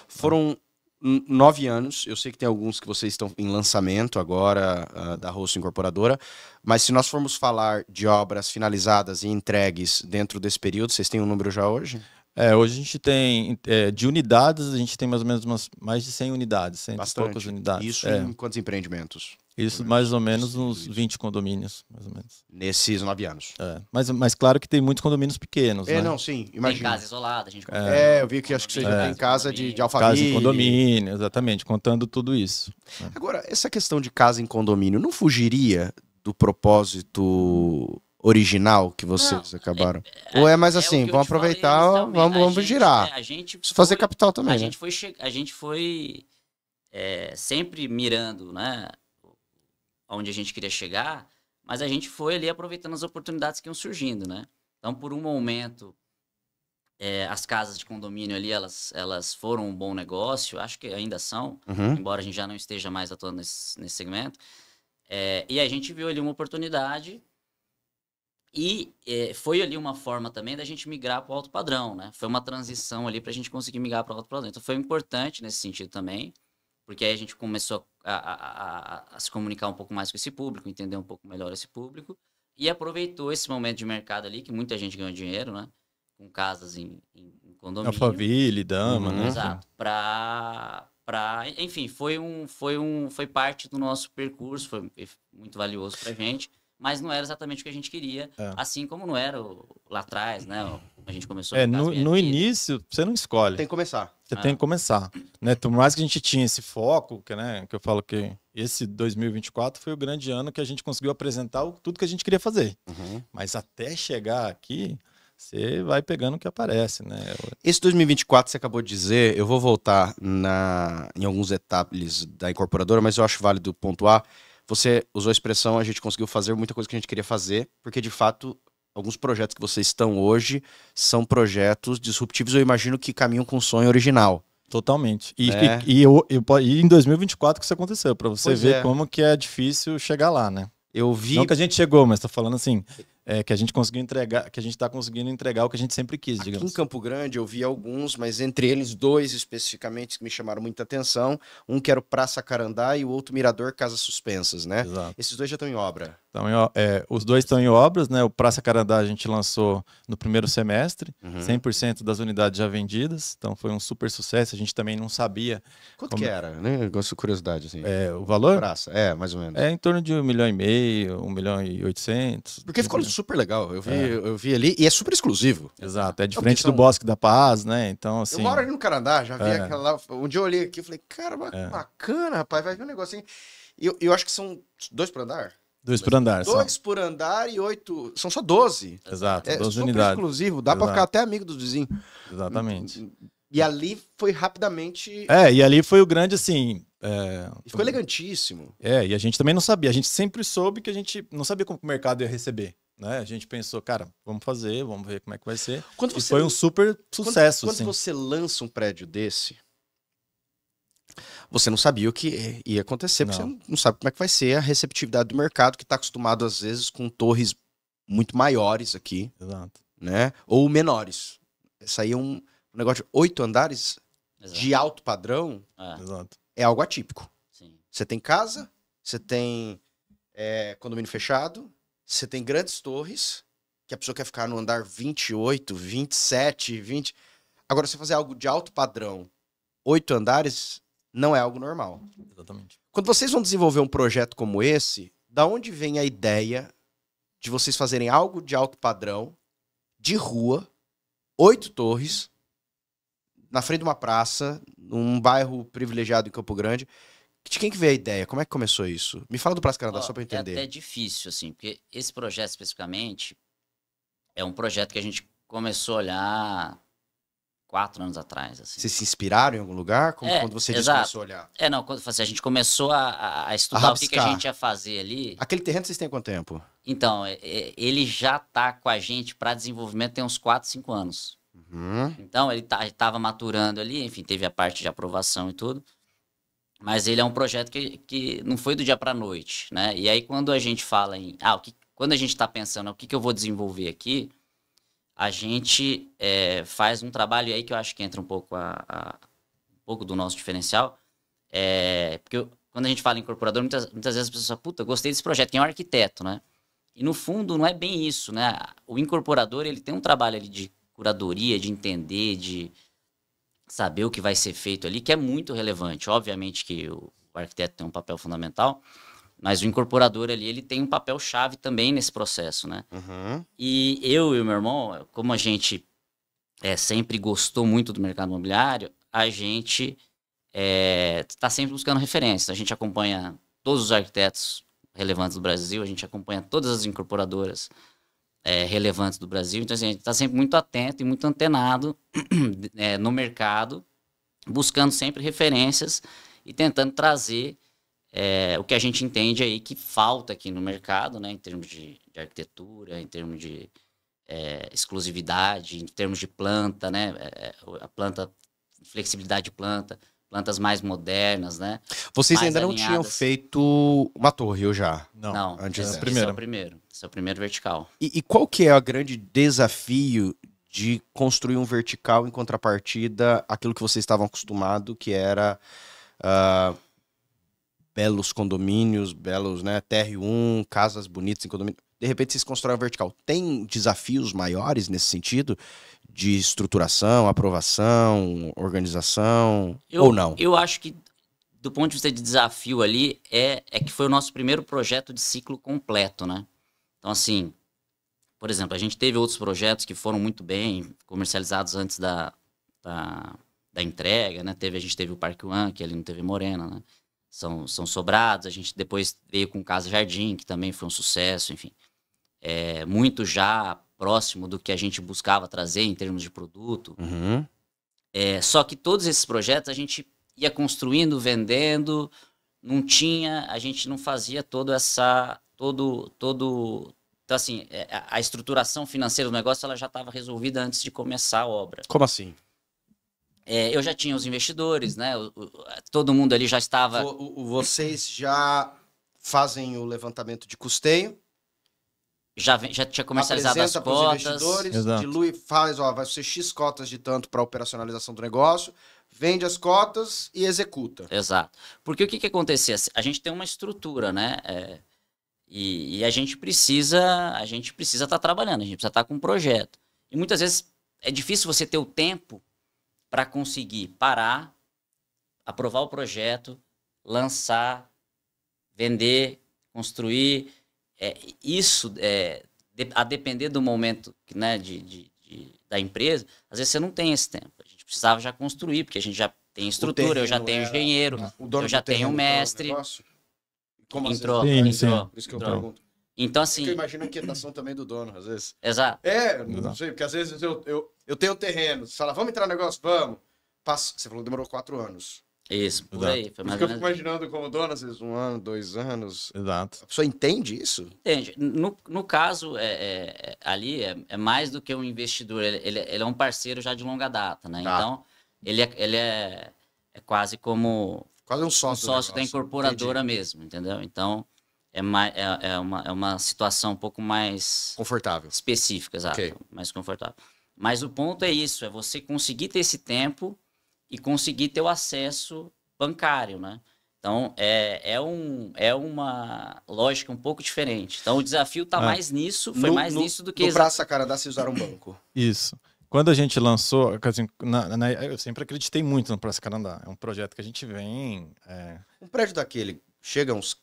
Foram 9 anos, eu sei que tem alguns que vocês estão em lançamento agora da Rosso Incorporadora, mas se nós formos falar de obras finalizadas e entregues dentro desse período, vocês têm um número já hoje? Hoje a gente tem, de unidades, a gente tem mais ou menos mais de 100 unidades, 100 e poucas unidades. Isso em quantos empreendimentos? Isso, mais ou menos uns 20 condomínios, mais ou menos. Nesses 9 anos. Mas claro que tem muitos condomínios pequenos, né? Não, sim, imagina. Tem casa isolada, a gente... eu vi que acho que você já tem casa de Alphaville. Casa em condomínio, exatamente, contando tudo isso. Agora, essa questão de casa em condomínio não fugiria do propósito original que vocês acabaram? Ou é mais assim, vamos aproveitar, vamos girar. Fazer capital também, a gente foi sempre mirando, né, onde a gente queria chegar, mas a gente foi ali aproveitando as oportunidades que iam surgindo, né? Então, por um momento, as casas de condomínio ali, elas foram um bom negócio, acho que ainda são, embora a gente já não esteja mais atuando nesse segmento. E a gente viu ali uma oportunidade e foi ali uma forma também da gente migrar para o alto padrão, né? Foi uma transição ali para a gente conseguir migrar para o alto padrão. Então, foi importante nesse sentido também, porque aí a gente começou a se comunicar um pouco mais com esse público, entender um pouco melhor esse público, e aproveitou esse momento de mercado ali, que muita gente ganhou dinheiro, né? Com casas em condomínio. Alphaville, Dama, né? Exato. Enfim, foi parte do nosso percurso, foi muito valioso pra gente, mas não era exatamente o que a gente queria, assim como não era lá atrás, né? A gente começou no início, você não escolhe. Tem que começar. Você tem que começar. Né? Por mais que a gente tinha esse foco, que eu falo que esse 2024 foi o grande ano que a gente conseguiu apresentar tudo que a gente queria fazer. Mas até chegar aqui, você vai pegando o que aparece, né? Esse 2024, você acabou de dizer, eu vou voltar em alguns etapas da incorporadora, mas eu acho válido pontuar. Você usou a expressão, a gente conseguiu fazer muita coisa que a gente queria fazer, porque de fato, alguns projetos que vocês estão hoje são projetos disruptivos, eu imagino que caminham com um sonho original. Totalmente. E em 2024 que isso aconteceu, para você ver como que é difícil chegar lá, né? Eu vi... Não que a gente chegou, mas tô falando assim, que a gente conseguiu entregar, que a gente está conseguindo entregar o que a gente sempre quis, digamos. Aqui em Campo Grande eu vi alguns, mas entre eles 2 especificamente que me chamaram muita atenção. Um que era o Praça Carandá e o outro Mirador Casas Suspensas, né? Exato. Esses 2 já estão em obra. Então, os 2 estão em obras, né? O Praça Carandá a gente lançou no primeiro semestre, 100% das unidades já vendidas, então foi um super sucesso, a gente também não sabia... Quanto que era, né? Gosto de curiosidade, assim. O valor? Praça, mais ou menos. Em torno de 1,5 milhão, 1,8 milhão. Porque ficou super legal, eu vi ali, e é super exclusivo. Exato, é diferente do Bosque da Paz, né? Então, assim... Eu moro ali no Carandá, já vi aquela lá, um dia eu olhei aqui e falei, cara, bacana, rapaz, vai ver um negocinho. E eu acho que são 2 por andar? 2 por andar. 2 por andar e 8... São só 12. Exato, 12 super unidades. Exclusivo, dá pra ficar até amigo dos vizinhos. Exatamente. E ali foi rapidamente... E ali foi o grande, assim... E ficou elegantíssimo. E a gente também não sabia. A gente sempre soube que a gente não sabia como o mercado ia receber. Né? A gente pensou, cara, vamos fazer, vamos ver como é que vai ser. E foi um super sucesso. Quando você lança um prédio desse, você não sabia o que ia acontecer, porque você não sabe como é que vai ser a receptividade do mercado, que está acostumado, às vezes, com torres muito maiores aqui. Exato. Né? Ou menores. Isso aí é um negócio de 8 andares de alto padrão. Exato. É algo atípico. Sim. Você tem casa, você tem condomínio fechado, você tem grandes torres, que a pessoa quer ficar no andar 28, 27, 20. Agora, você fazer algo de alto padrão, 8 andares, não é algo normal. Exatamente. Quando vocês vão desenvolver um projeto como esse, da onde vem a ideia de vocês fazerem algo de alto padrão, de rua, 8 torres, na frente de uma praça, num bairro privilegiado em Campo Grande? De quem que veio a ideia? Como é que começou isso? Me fala do Praça Carandá, só pra eu entender. É até difícil, assim, porque esse projeto especificamente é um projeto que a gente começou a olhar 4 anos atrás. Assim. Vocês se inspiraram em algum lugar? Como quando você disse que começou a olhar? Não, quando assim, a gente começou a estudar o que a gente ia fazer ali. Aquele terreno vocês têm quanto tempo? Então, ele já tá com a gente para desenvolvimento tem uns 4, 5 anos. Então, ele tava maturando ali, enfim, teve a parte de aprovação e tudo. Mas ele é um projeto que não foi do dia para noite, né? E aí, quando a gente fala em... quando a gente está pensando o que eu vou desenvolver aqui, a gente faz um trabalho aí que eu acho que entra um pouco um pouco do nosso diferencial. Porque quando a gente fala em incorporador, muitas vezes as pessoas falam, puta, gostei desse projeto, quem é um arquiteto, né? E no fundo não é bem isso, né? O incorporador, ele tem um trabalho ali de curadoria, de entender, de saber o que vai ser feito ali, que é muito relevante. Obviamente que o arquiteto tem um papel fundamental, mas o incorporador ali, ele tem um papel-chave também nesse processo, né? E eu e o meu irmão, como a gente sempre gostou muito do mercado imobiliário, a gente está sempre buscando referências. A gente acompanha todos os arquitetos relevantes do Brasil, a gente acompanha todas as incorporadoras relevantes do Brasil. Então, assim, a gente está sempre muito atento e muito antenado no mercado, buscando sempre referências e tentando trazer o que a gente entende aí que falta aqui no mercado, né, em termos de arquitetura, em termos de exclusividade, em termos de planta, né, a planta, flexibilidade de planta, plantas mais modernas, né? Vocês ainda não tinham feito uma torre, eu já? Não, antes esse é o primeiro. Esse é o primeiro vertical. E qual que é o grande desafio de construir um vertical em contrapartida àquilo que vocês estavam acostumados, que era belos condomínios, belos, né, TR1, casas bonitas em condomínio. De repente vocês constroem um vertical. Tem desafios maiores nesse sentido? De estruturação, aprovação, organização, ou não? Eu acho que, do ponto de vista de desafio ali, é que foi o nosso primeiro projeto de ciclo completo, né? Então, assim, por exemplo, a gente teve outros projetos que foram muito bem comercializados antes da entrega, né? A gente teve o Parque One, que ali no TV Morena, né? São sobrados. A gente depois veio com Casa Jardim, que também foi um sucesso, enfim. Muito já próximo do que a gente buscava trazer em termos de produto. Uhum. Só que todos esses projetos a gente ia construindo, vendendo, a gente não fazia então assim, a estruturação financeira do negócio ela já estava resolvida antes de começar a obra. Como assim? Eu já tinha os investidores, né? Todo mundo ali já estava... Vocês já fazem o levantamento de custeio? Já tinha comercializado as cotas. Investidores, dilui, vai ser X cotas de tanto para a operacionalização do negócio, vende as cotas e executa. Exato. Porque o que acontecia? A gente tem uma estrutura, né? E a gente precisa estar trabalhando, a gente precisa estar com um projeto. E muitas vezes é difícil você ter o tempo para conseguir parar, aprovar o projeto, lançar, vender, construir... a depender do momento, né, da empresa, às vezes você não tem esse tempo. A gente precisava já construir, porque a gente já tem estrutura, eu já tenho engenheiro, eu já tenho mestre. Como entrou. Por isso que eu pergunto. Então, assim... Porque eu imagino a inquietação também do dono, às vezes. Exato. Não sei, porque às vezes eu tenho terreno, você fala, vamos entrar no negócio? Vamos. Você falou que demorou 4 anos. Isso, por aí. Foi mais ou menos. Eu fico imaginando como dono, às vezes 1 ano, 2 anos. Exato. A pessoa entende isso? Entende. No caso, ali é mais do que um investidor. Ele é um parceiro já de longa data, né? Tá. Então, ele é quase como... Quase um sócio da incorporadora mesmo, entendeu? Então, é uma situação um pouco mais... confortável. Específica, exato. Okay. Mais confortável. Mas o ponto é isso, é você conseguir ter esse tempo e conseguir ter o acesso bancário, né? Então, é uma lógica um pouco diferente. Então, o desafio está mais nisso, mais nisso do que... No Praça Canadá, vocês usaram um banco. Isso. Quando a gente lançou, assim, eu sempre acreditei muito no Praça Canadá. É um projeto que a gente vem... Um prédio daquele chega a uns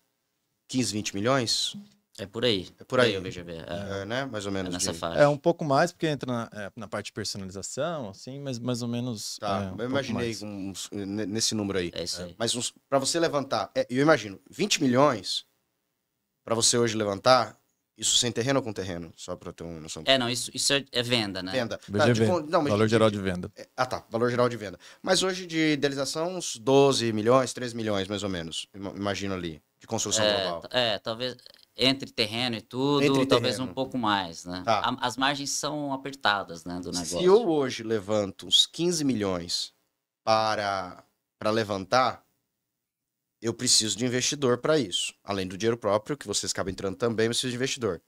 15, 20 milhões? É por aí. É por aí. O VGV. Né? Mais ou menos. Nessa faixa. É um pouco mais, porque entra na parte de personalização, assim, mas mais ou menos... Tá, eu imaginei nesse número aí. É isso aí. Mas para você levantar, eu imagino, 20 milhões, para você hoje levantar, isso sem terreno ou com terreno? Só para ter uma noção. Não, isso é venda, né? Venda. VGV, valor geral de venda. Valor geral de venda. Mas hoje de idealização, uns 12 milhões, 13 milhões, mais ou menos, imagino ali, de construção global. Talvez... Entre terreno e tudo, talvez um pouco mais, né? Tá. As margens são apertadas, né, do negócio. Se eu hoje levanto uns 15 milhões para levantar, eu preciso de investidor para isso. Além do dinheiro próprio, que vocês acabam entrando também, eu preciso de investidor.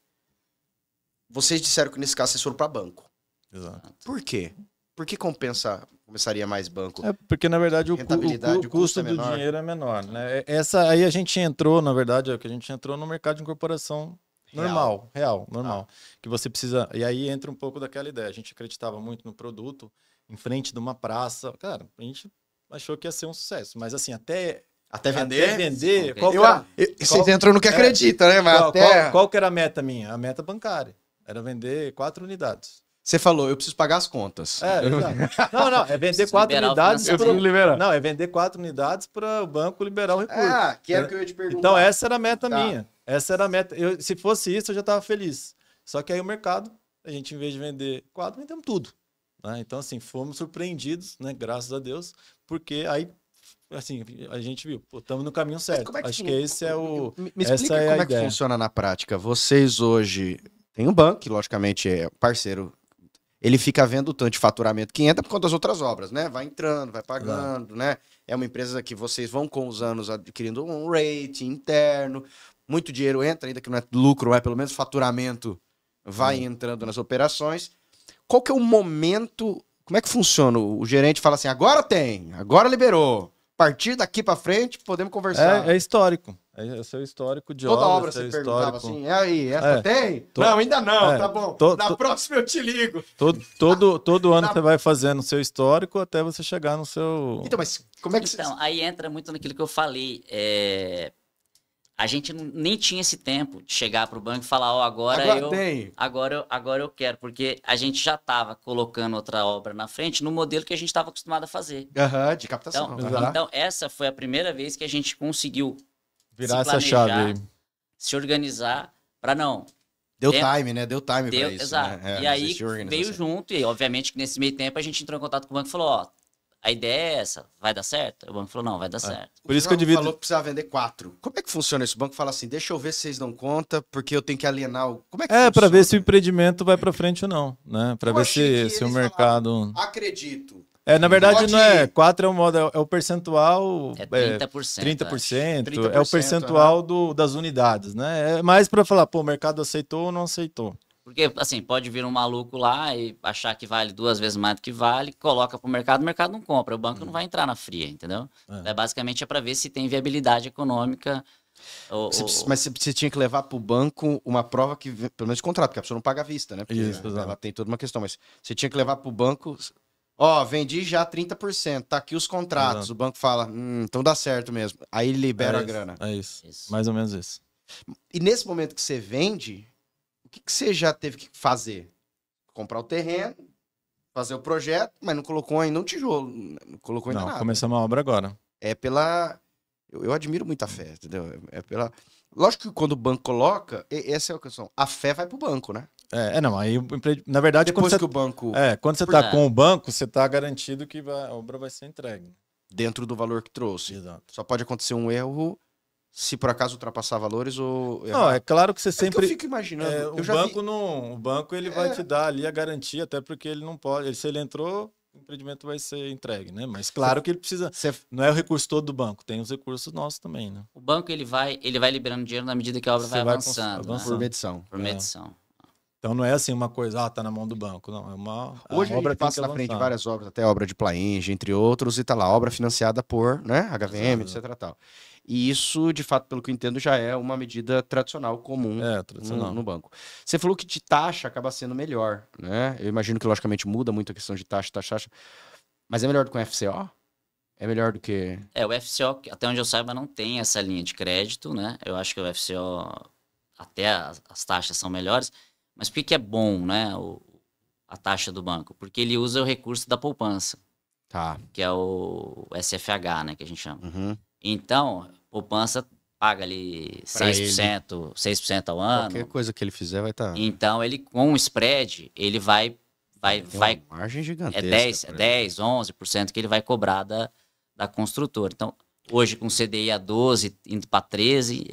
Vocês disseram que nesse caso vocês foram para banco. Exato. Por quê? Por que começaria mais banco? Porque, na verdade, o custo do dinheiro é menor. Né? Aí a gente entrou, na verdade, que a gente entrou no mercado de incorporação normal. Que você precisa... E aí entra um pouco daquela ideia. A gente acreditava muito no produto, em frente de uma praça. Cara, a gente achou que ia ser um sucesso. Mas, assim, até vender... Vocês entram no que acredita, né? Mas qual que era a meta minha? A meta bancária. Era vender 4 unidades. Você falou, eu preciso pagar as contas. Não, é vender 4 unidades. Não, é vender 4 unidades para o banco liberar o recurso. Que era o que eu ia te perguntar. Então, essa era a meta minha. Essa era a meta. Se fosse isso, eu já estava feliz. Só que aí o mercado, a gente, em vez de vender quadro, vendemos tudo. Né? Então, assim, fomos surpreendidos, né? Graças a Deus, porque aí, assim, a gente viu, estamos no caminho certo. Acho que esse é o... Me explica como é que funciona na prática. Vocês hoje têm um banco, que logicamente é parceiro. Ele fica vendo o tanto de faturamento que entra por conta das outras obras, né? Vai entrando, vai pagando, né? É uma empresa que vocês vão com os anos adquirindo um rating interno. Muito dinheiro entra, ainda que não é lucro, é pelo menos faturamento vai entrando nas operações. Qual que é o momento, como é que funciona? O gerente fala assim, agora tem, agora liberou. A partir daqui para frente, podemos conversar. É histórico. É o seu histórico de Toda obra. Toda obra você perguntava assim, e aí, essa tem? Não, ainda não, tá bom. Na próxima eu te ligo. Todo ano você vai fazendo o seu histórico até você chegar no seu... Então, mas como é que... Então, aí entra muito naquilo que eu falei. A gente nem tinha esse tempo de chegar para o banco e falar, ó, agora eu quero, porque a gente já estava colocando outra obra na frente no modelo que a gente estava acostumado a fazer. De captação. Então, essa foi a primeira vez que a gente conseguiu virar essa chave aí, se organizar para não... Deu time, né? Deu time para isso. Exato. Né? E aí veio junto, e obviamente que nesse meio tempo a gente entrou em contato com o banco e falou, ó, a ideia é essa, vai dar certo? O banco falou, não, vai dar certo. Por isso que eu falou que precisava vender 4. Como é que funciona isso? O banco fala assim, deixa eu ver se vocês dão conta, porque eu tenho que alienar o... Como é que funciona? Para ver se o empreendimento vai para frente ou não, né? Para ver se o mercado... Acredito. Na verdade, não é 4 é o modo, é o percentual. É 30%. 30%, é o percentual das unidades, né? É mais para falar, pô, o mercado aceitou ou não aceitou. Porque, assim, pode vir um maluco lá e achar que vale 2 vezes mais do que vale, coloca pro mercado, o mercado não compra, o banco não vai entrar na fria, entendeu? Basicamente é para ver se tem viabilidade econômica. Mas você tinha que levar pro banco uma prova que, pelo menos de contrato, porque a pessoa não paga à vista, né? Porque isso, ela tem toda uma questão, mas você tinha que levar pro banco... Ó, vendi já 30%, tá aqui os contratos. Exato. O banco fala, então dá certo mesmo. Aí ele libera a grana. É isso. Mais ou menos isso. E nesse momento que você vende, o que você já teve que fazer? Comprar o terreno, fazer o projeto, mas não colocou ainda um tijolo, não colocou ainda nada. Não, começamos a obra agora. É pela... Eu admiro muito a fé, entendeu? É pela... Lógico que quando o banco coloca, essa é a questão. A fé vai pro banco, né? Não, aí na verdade depois que o banco... quando você tá com o banco, você tá garantido que a obra vai ser entregue. Dentro do valor que trouxe. Exato. Só pode acontecer um erro se por acaso ultrapassar valores ou... Não, é claro que você sempre... Que eu fico imaginando... O banco ele vai te dar ali a garantia, até porque ele não pode... Se ele entrou, o empreendimento vai ser entregue, né? Mas claro que ele precisa... Não é o recurso todo do banco, tem os recursos nossos também, né? O banco ele vai liberando dinheiro na medida que a obra vai avançando. Né? Por medição. Por medição. Então não é assim uma coisa, tá na mão do banco, não. É uma Hoje a gente passa na frente de várias obras, até a obra de Plainge, entre outros, e tá lá, obra financiada por, né, HVM, etc. Tal. E isso, de fato, pelo que eu entendo, já é uma medida tradicional, comum no banco. Você falou que de taxa acaba sendo melhor, né? Eu imagino que, logicamente, muda muito a questão de taxa, mas é melhor do que o FCO? É melhor do que... O FCO, até onde eu saiba, não tem essa linha de crédito, né? Eu acho que o FCO, até as taxas são melhores. Mas por que é bom, né, a taxa do banco? Porque ele usa o recurso da poupança, que é o SFH, né, que a gente chama. Então, poupança paga ali 6% ao ano. Qualquer coisa que ele fizer vai estar... Então, ele com o spread, ele vai uma margem gigantesca. É 10, 11% que ele vai cobrar da construtora. Então, hoje com CDI a 12, indo para 13,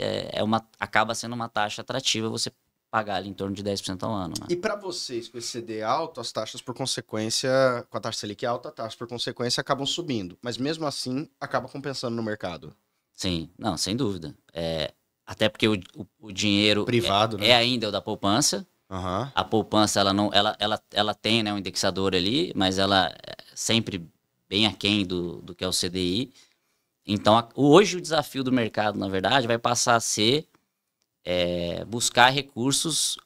acaba sendo uma taxa atrativa você pagar ali em torno de 10% ao ano. Né? E para vocês, com esse CD alto, as taxas por consequência, com a taxa Selic alta, as taxas por consequência acabam subindo. Mas mesmo assim, acaba compensando no mercado. Sim, não, sem dúvida. Até porque o dinheiro privado, né? Ainda o da poupança. A poupança, ela tem, né, um indexador ali, mas ela é sempre bem aquém do que é o CDI. Então, hoje o desafio do mercado, na verdade, vai passar a ser buscar recursos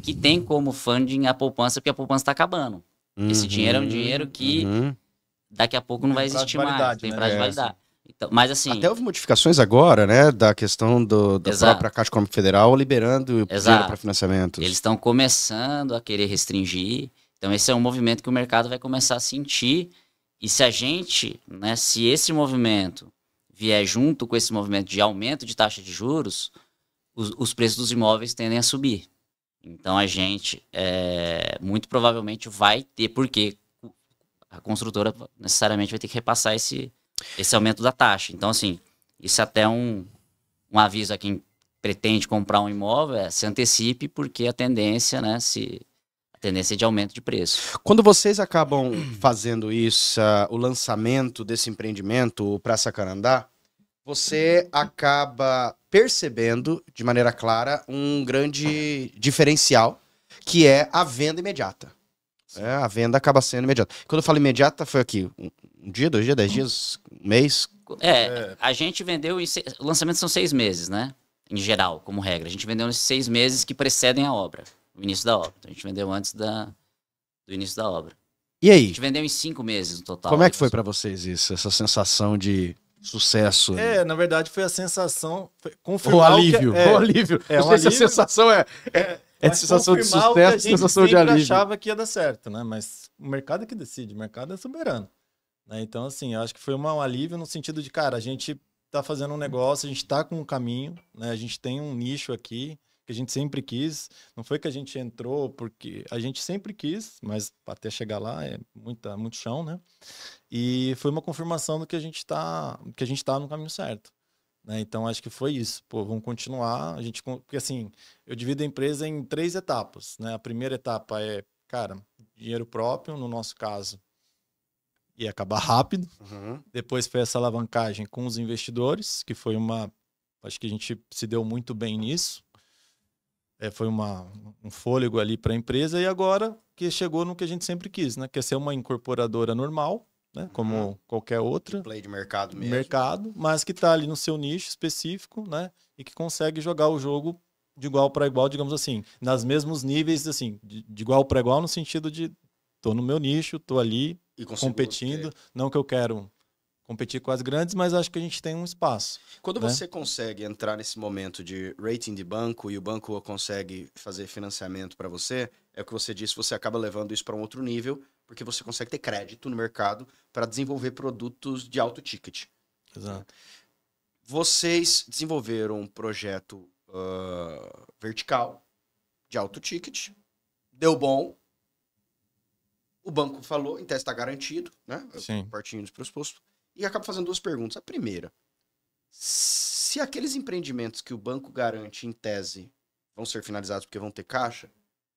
que tem como funding a poupança, porque a poupança está acabando. Esse dinheiro é um dinheiro que daqui a pouco não vai existir mais, tem prazo de validade. Então, mas assim... Até houve modificações agora, né, da questão da própria Caixa Econômica Federal liberando dinheiro para financiamentos. Eles estão começando a querer restringir, então esse é um movimento que o mercado vai começar a sentir, e se a gente, né, se esse movimento vier junto com esse movimento de aumento de taxa de juros, os preços dos imóveis tendem a subir. Então a gente muito provavelmente vai ter, porque a construtora necessariamente vai ter que repassar esse aumento da taxa. Então, assim, isso é até um aviso a quem pretende comprar um imóvel, se antecipe, porque a tendência, né, a tendência é de aumento de preço. Quando vocês acabam fazendo isso, o lançamento desse empreendimento, o Praça Canandá, você acaba percebendo, de maneira clara, um grande diferencial, que é a venda imediata. A venda acaba sendo imediata. Quando eu falo imediata, foi aqui, um dia, 2 dias, 10 dias, um mês? A gente vendeu, o lançamento são 6 meses, né? Em geral, como regra. A gente vendeu nesses 6 meses que precedem a obra, o início da obra. Então, a gente vendeu antes do início da obra. E aí? A gente vendeu em 5 meses no total. Como é que foi pra vocês isso, essa sensação de sucesso? Na verdade foi a sensação, confirmar o alívio. O alívio. Não sei se a sensação é sensação de sucesso, sensação de alívio. A gente achava que ia dar certo, né? Mas o mercado é que decide, o mercado é soberano. Né? Então, assim, eu acho que foi um alívio no sentido de, cara, a gente tá fazendo um negócio, a gente tá com um caminho, né? A gente tem um nicho aqui que a gente sempre quis. Não foi que a gente entrou porque a gente sempre quis, mas até chegar lá é muito chão, né? E foi uma confirmação do que a gente tá no caminho certo. Né? Então, acho que foi isso. Pô, vamos continuar. Porque, assim, eu divido a empresa em 3 etapas. Né? A primeira etapa é, cara, dinheiro próprio, no nosso caso, ia acabar rápido. Uhum. Depois foi essa alavancagem com os investidores, que foi acho que a gente se deu muito bem nisso. Foi um fôlego ali para a empresa. E agora que chegou no que a gente sempre quis, né? Que é ser uma incorporadora normal, né? Como qualquer outra. Play de mercado mesmo. Mas que está ali no seu nicho específico, né? E que consegue jogar o jogo de igual para igual, digamos assim. Nos mesmos níveis, assim, de igual para igual, no sentido de tô no meu nicho, tô ali competindo. Não que eu quero competir com as grandes, mas acho que a gente tem um espaço. Quando você consegue entrar nesse momento de rating de banco e o banco consegue fazer financiamento para você, é o que você disse, você acaba levando isso para um outro nível, porque você consegue ter crédito no mercado para desenvolver produtos de alto ticket. Exato. Vocês desenvolveram um projeto vertical de alto ticket, deu bom, o banco falou, em tese está garantido, né? Sim. Partindo dos pressupostos. E acaba fazendo 2 perguntas. A primeira, se aqueles empreendimentos que o banco garante, em tese, vão ser finalizados porque vão ter caixa,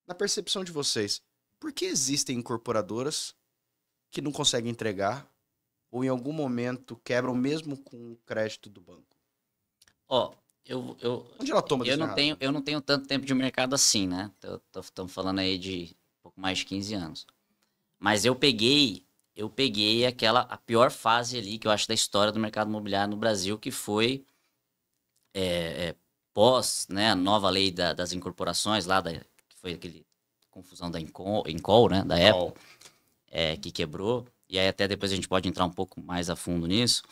na percepção de vocês, por que existem incorporadoras que não conseguem entregar ou em algum momento quebram mesmo com o crédito do banco? Onde ela toma eu não tenho tanto tempo de mercado assim, né? Estamos falando aí de um pouco mais de 15 anos. Mas eu peguei a pior fase ali que eu acho da história do mercado imobiliário no Brasil, que foi pós, né, a nova lei das incorporações, que foi aquele confusão da Incol, né, da época, que quebrou. E aí até depois a gente pode entrar um pouco mais a fundo nisso.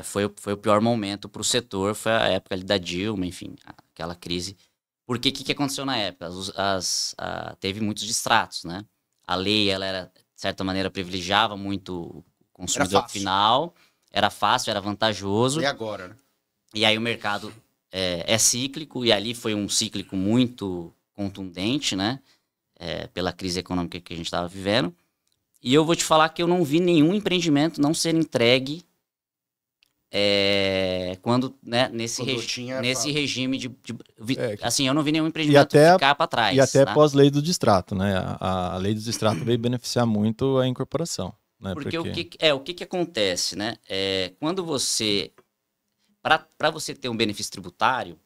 Foi o pior momento para o setor, foi a época ali da Dilma, enfim, aquela crise. Porque o que aconteceu na época? Teve muitos distratos, né? A lei, ela era, de certa maneira, privilegiava muito o consumidor final. Era fácil, era vantajoso. E agora, né? E aí o mercado é cíclico, e ali foi um cíclico muito contundente, né? Pela crise econômica que a gente estava vivendo. E eu vou te falar que eu não vi nenhum empreendimento não ser entregue quando, né, nesse regime assim, eu não vi nenhum empreendimento ficar para trás. E até pós-lei do distrato, né? A lei do distrato veio beneficiar muito a incorporação. Né? Porque o que acontece, né? Quando você... Para você ter um benefício tributário,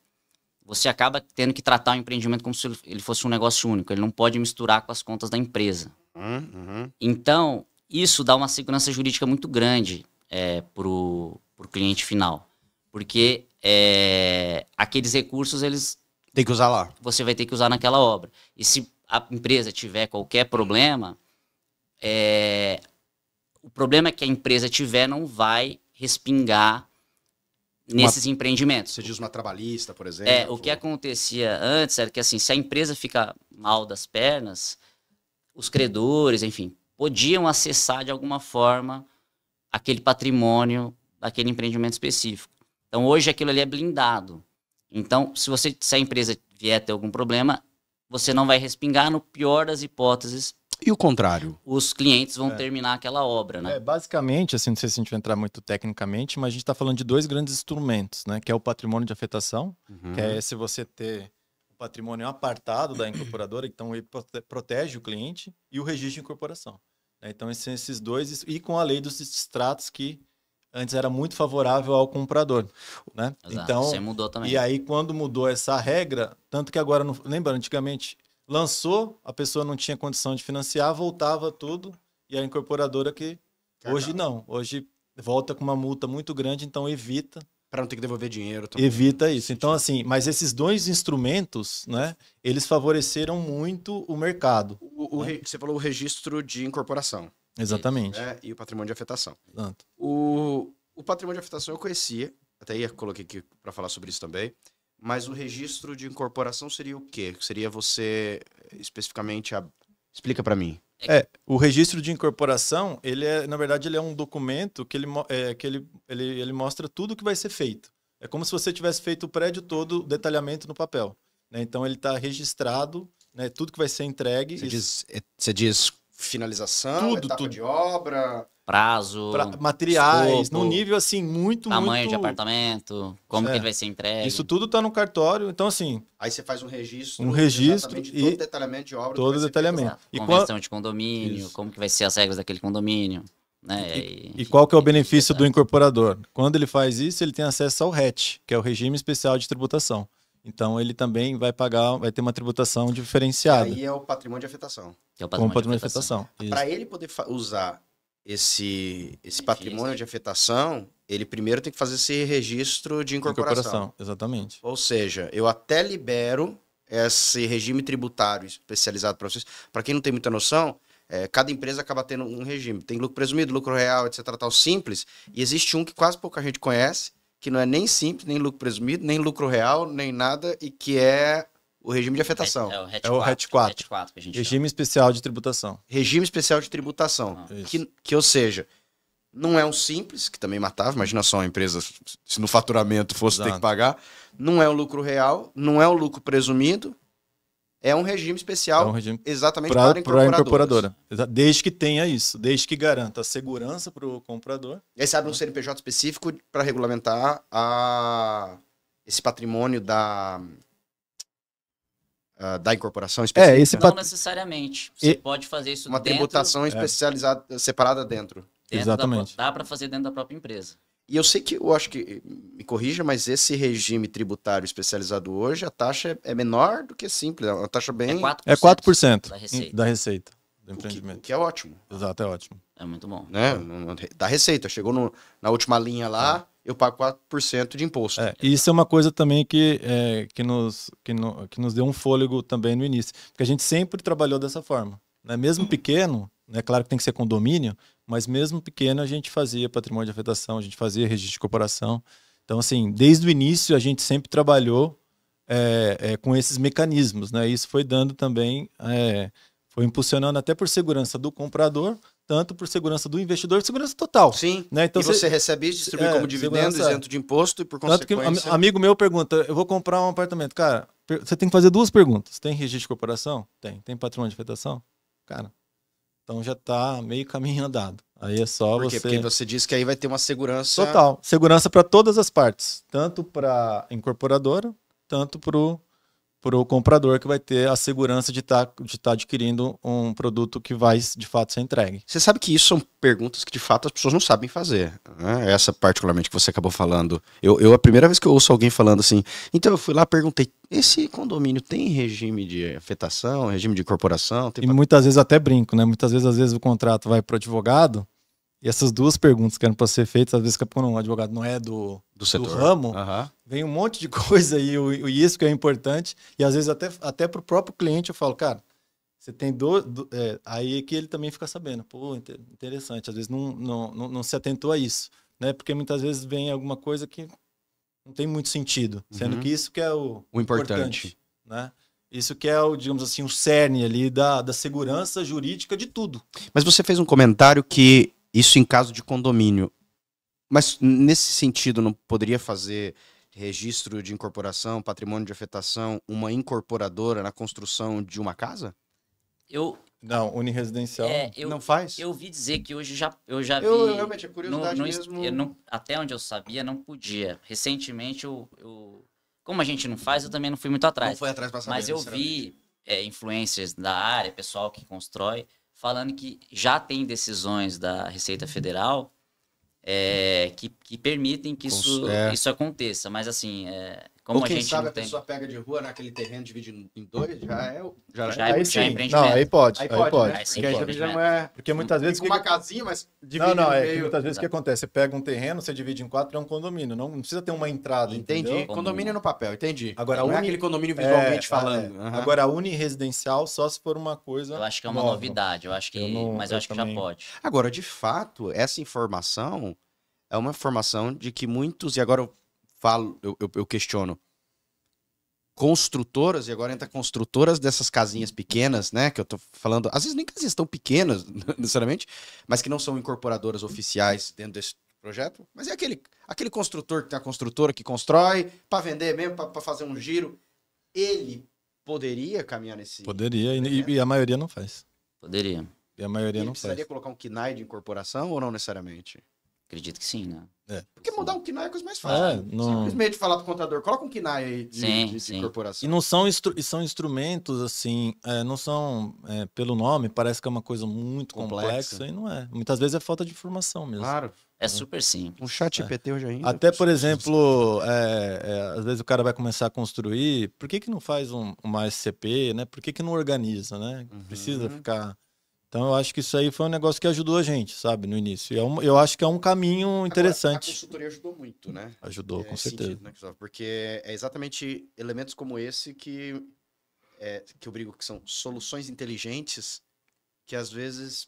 você acaba tendo que tratar o empreendimento como se ele fosse um negócio único. Ele não pode misturar com as contas da empresa. Então, isso dá uma segurança jurídica muito grande pro cliente final. Porque aqueles recursos, eles... Tem que usar lá. Você vai ter que usar naquela obra. E se a empresa tiver qualquer problema, o problema que a empresa tiver não vai respingar nesses empreendimentos. Você diz uma trabalhista, por exemplo. O que acontecia antes era que, assim, se a empresa fica mal das pernas, os credores, enfim, podiam acessar de alguma forma aquele patrimônio daquele empreendimento específico. Então, hoje aquilo ali é blindado. Então, se a empresa vier ter algum problema, você não vai respingar. No pior das hipóteses, e o contrário? Os clientes vão terminar aquela obra, né? Basicamente, assim, não sei se a gente vai entrar muito tecnicamente, mas a gente está falando de dois grandes instrumentos, né? Que é o patrimônio de afetação, que é se você ter o patrimônio apartado da incorporadora, então ele protege o cliente, e o registro de incorporação. Né? Então, esses dois, e com a lei dos distratos, que antes era muito favorável ao comprador, né? Exato, então, você mudou também. E aí, quando mudou essa regra, tanto que agora, lembra, antigamente, lançou, a pessoa não tinha condição de financiar, voltava tudo, e a incorporadora que... Hoje não, hoje volta com uma multa muito grande, então evita... Para não ter que devolver dinheiro também. Evita isso. Então, assim, mas esses dois instrumentos, né, eles favoreceram muito o mercado. Você falou o registro de incorporação. Exatamente. E o patrimônio de afetação. Exato. O patrimônio de afetação eu conhecia, até coloquei aqui para falar sobre isso também, mas o registro de incorporação seria o quê? Seria você especificamente... Explica para mim. O registro de incorporação, na verdade, ele é um documento que ele mostra tudo que vai ser feito. É como se você tivesse feito o prédio todo, o detalhamento no papel. Né? Então, ele está registrado, né, tudo que vai ser entregue. Você diz finalização, etapa de obra... Prazo, materiais, escopo, num nível assim muito, tamanho de apartamento, como que ele vai ser entregue. Isso tudo está no cartório, então assim... Aí você faz um registro e todo detalhamento de obra. Todo detalhamento. E convenção de condomínio, como que vai ser as regras daquele condomínio. Né? E qual que é o benefício do incorporador? Quando ele faz isso, ele tem acesso ao RET, que é o Regime Especial de Tributação. Então ele também vai ter uma tributação diferenciada. Aí é o patrimônio de afetação. Que é o patrimônio de afetação. Para ele poder usar esse patrimônio de afetação, ele primeiro tem que fazer esse registro de incorporação. Exatamente. Ou seja, eu até libero esse regime tributário especializado para vocês. Para quem não tem muita noção, cada empresa acaba tendo um regime. Tem lucro presumido, lucro real, etc. tal simples. E existe um que quase pouca gente conhece, que não é nem simples, nem lucro presumido, nem lucro real, nem nada, e que é o regime de afetação. É o RET 4. Que a gente Regime Especial de Tributação. Regime Especial de Tributação. Que, ou seja, não é um simples, que também matava. Imagina só uma empresa, se no faturamento fosse ter que pagar. Não é um lucro real, não é um lucro presumido. É um regime especial exatamente para a incorporadora. Desde que tenha isso, desde que garanta a segurança para o comprador. E aí você abre um CNPJ específico para regulamentar esse patrimônio da incorporação específica? Não necessariamente. Você pode fazer isso uma tributação especializada, separada dentro. Exatamente. Dá para fazer dentro da própria empresa. E eu sei que, eu acho que, me corrija, mas esse regime tributário especializado hoje, a taxa é menor do que simples. É uma taxa bem... É 4% da receita do empreendimento. O que é ótimo. Exato, é ótimo. É muito bom. Né? Da receita. Chegou na última linha lá, eu pago 4% de imposto. Isso é uma coisa também que nos deu um fôlego também no início. Porque a gente sempre trabalhou dessa forma. Né? Mesmo pequeno, é claro que tem que ser condomínio, mas mesmo pequeno a gente fazia patrimônio de afetação, a gente fazia registro de corporação. Então, assim, desde o início a gente sempre trabalhou com esses mecanismos. Né? Isso foi dando também, foi impulsionando até por segurança do comprador, tanto por segurança do investidor, segurança total. Sim, né? Então, e você recebe isso, distribui como dividendo, isento de imposto e por consequência... Tanto que amigo meu pergunta, eu vou comprar um apartamento. Cara, você tem que fazer duas perguntas. Tem registro de corporação? Tem. Tem patrimônio de afetação? Cara, então já está meio caminho andado. Aí é só Por quê? Porque você disse que aí vai ter uma segurança... Total. Segurança para todas as partes. Tanto para a incorporadora, tanto para o comprador, que vai ter a segurança de tá adquirindo um produto que vai, de fato, ser entregue. Você sabe que isso são perguntas que, de fato, as pessoas não sabem fazer. Né? Essa, particularmente, que você acabou falando. A primeira vez que eu ouço alguém falando assim, então eu fui lá e perguntei, esse condomínio tem regime de afetação, regime de incorporação? E muitas vezes até brinco, né? Muitas vezes o contrato vai para o advogado, e essas duas perguntas que eram para ser feitas, às vezes quando o advogado não é do setor, ramo, vem um monte de coisa aí, e isso que é importante, e às vezes até para o próprio cliente eu falo, cara, você tem aí é que ele também fica sabendo, pô, interessante, às vezes não se atentou a isso, né? Porque muitas vezes vem alguma coisa que não tem muito sentido, sendo que isso que é o importante, né? Isso que é digamos assim, o cerne ali da segurança jurídica de tudo. Mas você fez um comentário que isso em caso de condomínio. Mas nesse sentido não poderia fazer registro de incorporação, patrimônio de afetação, uma incorporadora na construção de uma casa? Não, uniresidencial não faz? Eu ouvi dizer que hoje eu já vi... Eu realmente, é curiosidade mesmo. Até onde eu sabia, não podia. Recentemente, como a gente não faz, eu também não fui muito atrás. Não foi atrás pra saber, mas eu vi influencers da área, pessoal que constrói, falando que já tem decisões da Receita Federal que permitem que isso aconteça. Mas assim, como ou quem a gente sabe não a pessoa pega de rua naquele terreno, divide em dois, já é empreendimento. Não, aí pode. Aí pode. Porque muitas vezes... uma casinha, mas divide no meio. Muitas vezes o que acontece? Você pega um terreno, você divide em 4, é um condomínio. Não precisa ter uma entrada, entendi. Condomínio no papel, entendi. Agora, não é aquele condomínio visualmente falando. Agora, a uniresidencial só se for uma coisa eu acho que é uma novidade. Eu acho que eu acho que já pode. Agora, de fato, essa informação é uma informação de que muitos... E agora eu questiono. Construtoras, e agora entra construtoras dessas casinhas pequenas, né? Que eu tô falando, às vezes nem casinhas tão pequenas, necessariamente, mas que não são incorporadoras oficiais dentro desse projeto. Mas é aquele construtor que tem a construtora que constrói para vender mesmo, para fazer um giro. Ele poderia caminhar nesse... Poderia, e a maioria não faz. Poderia. E a maioria não faz. Precisaria colocar um KNAI de incorporação ou não necessariamente? Acredito que sim, né? Porque mudar um KNAI é a coisa mais fácil. Simplesmente falar pro contador, coloca um KNAI aí de incorporação. E não são, são instrumentos, assim, não são, pelo nome, parece que é uma coisa muito complexa e não é. Muitas vezes é falta de informação mesmo. Claro. É super simples. Um chat GPT hoje ainda. Até, por exemplo, às vezes o cara vai começar a construir, por que não faz uma SCP, né? Por que não organiza, né? Precisa ficar... Então, eu acho que isso aí foi um negócio que ajudou a gente, sabe, no início. Eu acho que é um caminho interessante. A consultoria ajudou muito, né? Ajudou, com certeza. Sentido, né, porque é exatamente elementos como esse que eu brigo que são soluções inteligentes que, às vezes,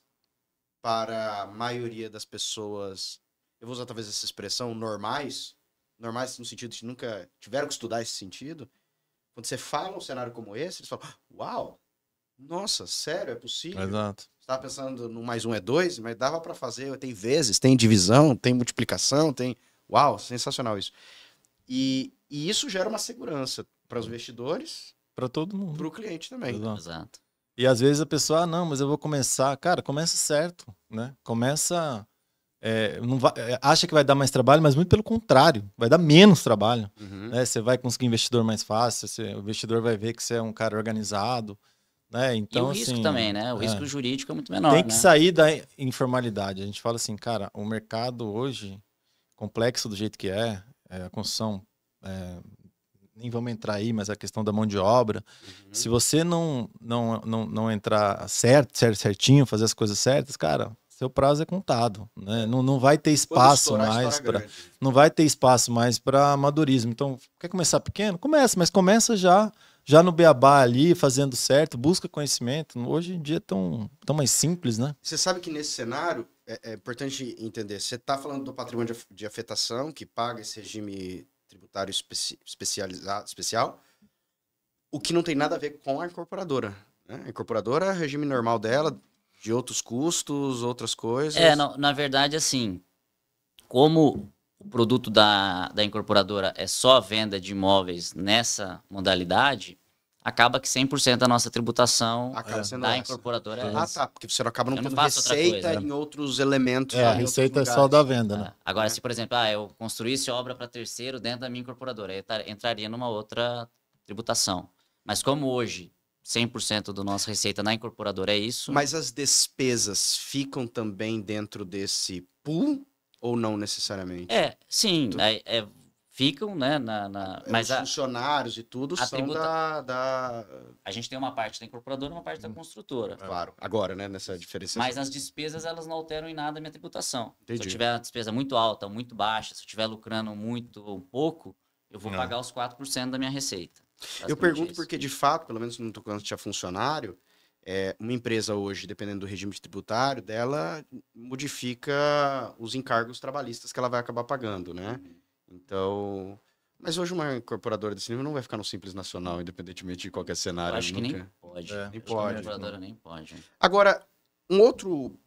para a maioria das pessoas, eu vou usar talvez essa expressão, normais no sentido de nunca tiveram que estudar esse sentido, quando você fala um cenário como esse, eles falam, uau, nossa, sério, é possível? Exato. Você estava pensando no mais um é 2, mas dava para fazer, tem vezes, tem divisão, tem multiplicação, tem... Uau, sensacional isso. E isso gera uma segurança para os investidores, para todo mundo, para o cliente também. Exato. E às vezes a pessoa, não, mas eu vou começar. Cara, começa certo, né? Começa... não vai, acha que vai dar mais trabalho, mas muito pelo contrário, vai dar menos trabalho. Né? Você vai conseguir investidor mais fácil, o investidor vai ver que você é um cara organizado. Né? Então, e o risco assim, também, né? O risco jurídico é muito menor. Tem que sair da informalidade. A gente fala assim, cara, o mercado hoje, complexo do jeito que a construção, nem vamos entrar aí, mas a questão da mão de obra, se você não entrar certinho, fazer as coisas certas, cara, seu prazo é contado, né? Não vai ter espaço mais para amadorismo. Então, quer começar pequeno? Começa, mas começa já no beabá ali, fazendo certo, busca conhecimento. Hoje em dia é tão mais simples, né? Você sabe que nesse cenário, é importante entender, você está falando do patrimônio de afetação, que paga esse regime tributário especial, o que não tem nada a ver com a incorporadora. Né? A incorporadora, regime normal dela, de outros custos, outras coisas. Na verdade, assim, como o produto da incorporadora é só a venda de imóveis nessa modalidade, acaba que 100% da nossa tributação da incorporadora é essa. Tá, porque você não acaba não tendo receita em outros elementos. A receita é só da venda, né? Agora, se, por exemplo, eu construísse obra para terceiro dentro da minha incorporadora, aí entraria numa outra tributação. Mas como hoje 100% da nossa receita na incorporadora é isso... Mas as despesas ficam também dentro desse pool ou não necessariamente? Sim. Ficam, né? Mas os funcionários e tudo são da... A gente tem uma parte da incorporadora e uma parte da construtora. Claro, agora, né? Nessa diferença. Mas as despesas, elas não alteram em nada a minha tributação. Entendi. Se eu tiver a despesa muito alta, muito baixa, se eu estiver lucrando muito ou pouco, eu vou pagar os 4% da minha receita. Eu pergunto porque, de fato, pelo menos no tocante tinha funcionário, uma empresa hoje, dependendo do regime tributário dela, modifica os encargos trabalhistas que ela vai acabar pagando, né? Então... Mas hoje uma incorporadora desse nível não vai ficar no Simples Nacional, independentemente de qualquer cenário. Eu acho que nem pode. Nem pode. A incorporadora nem pode. Agora, um outro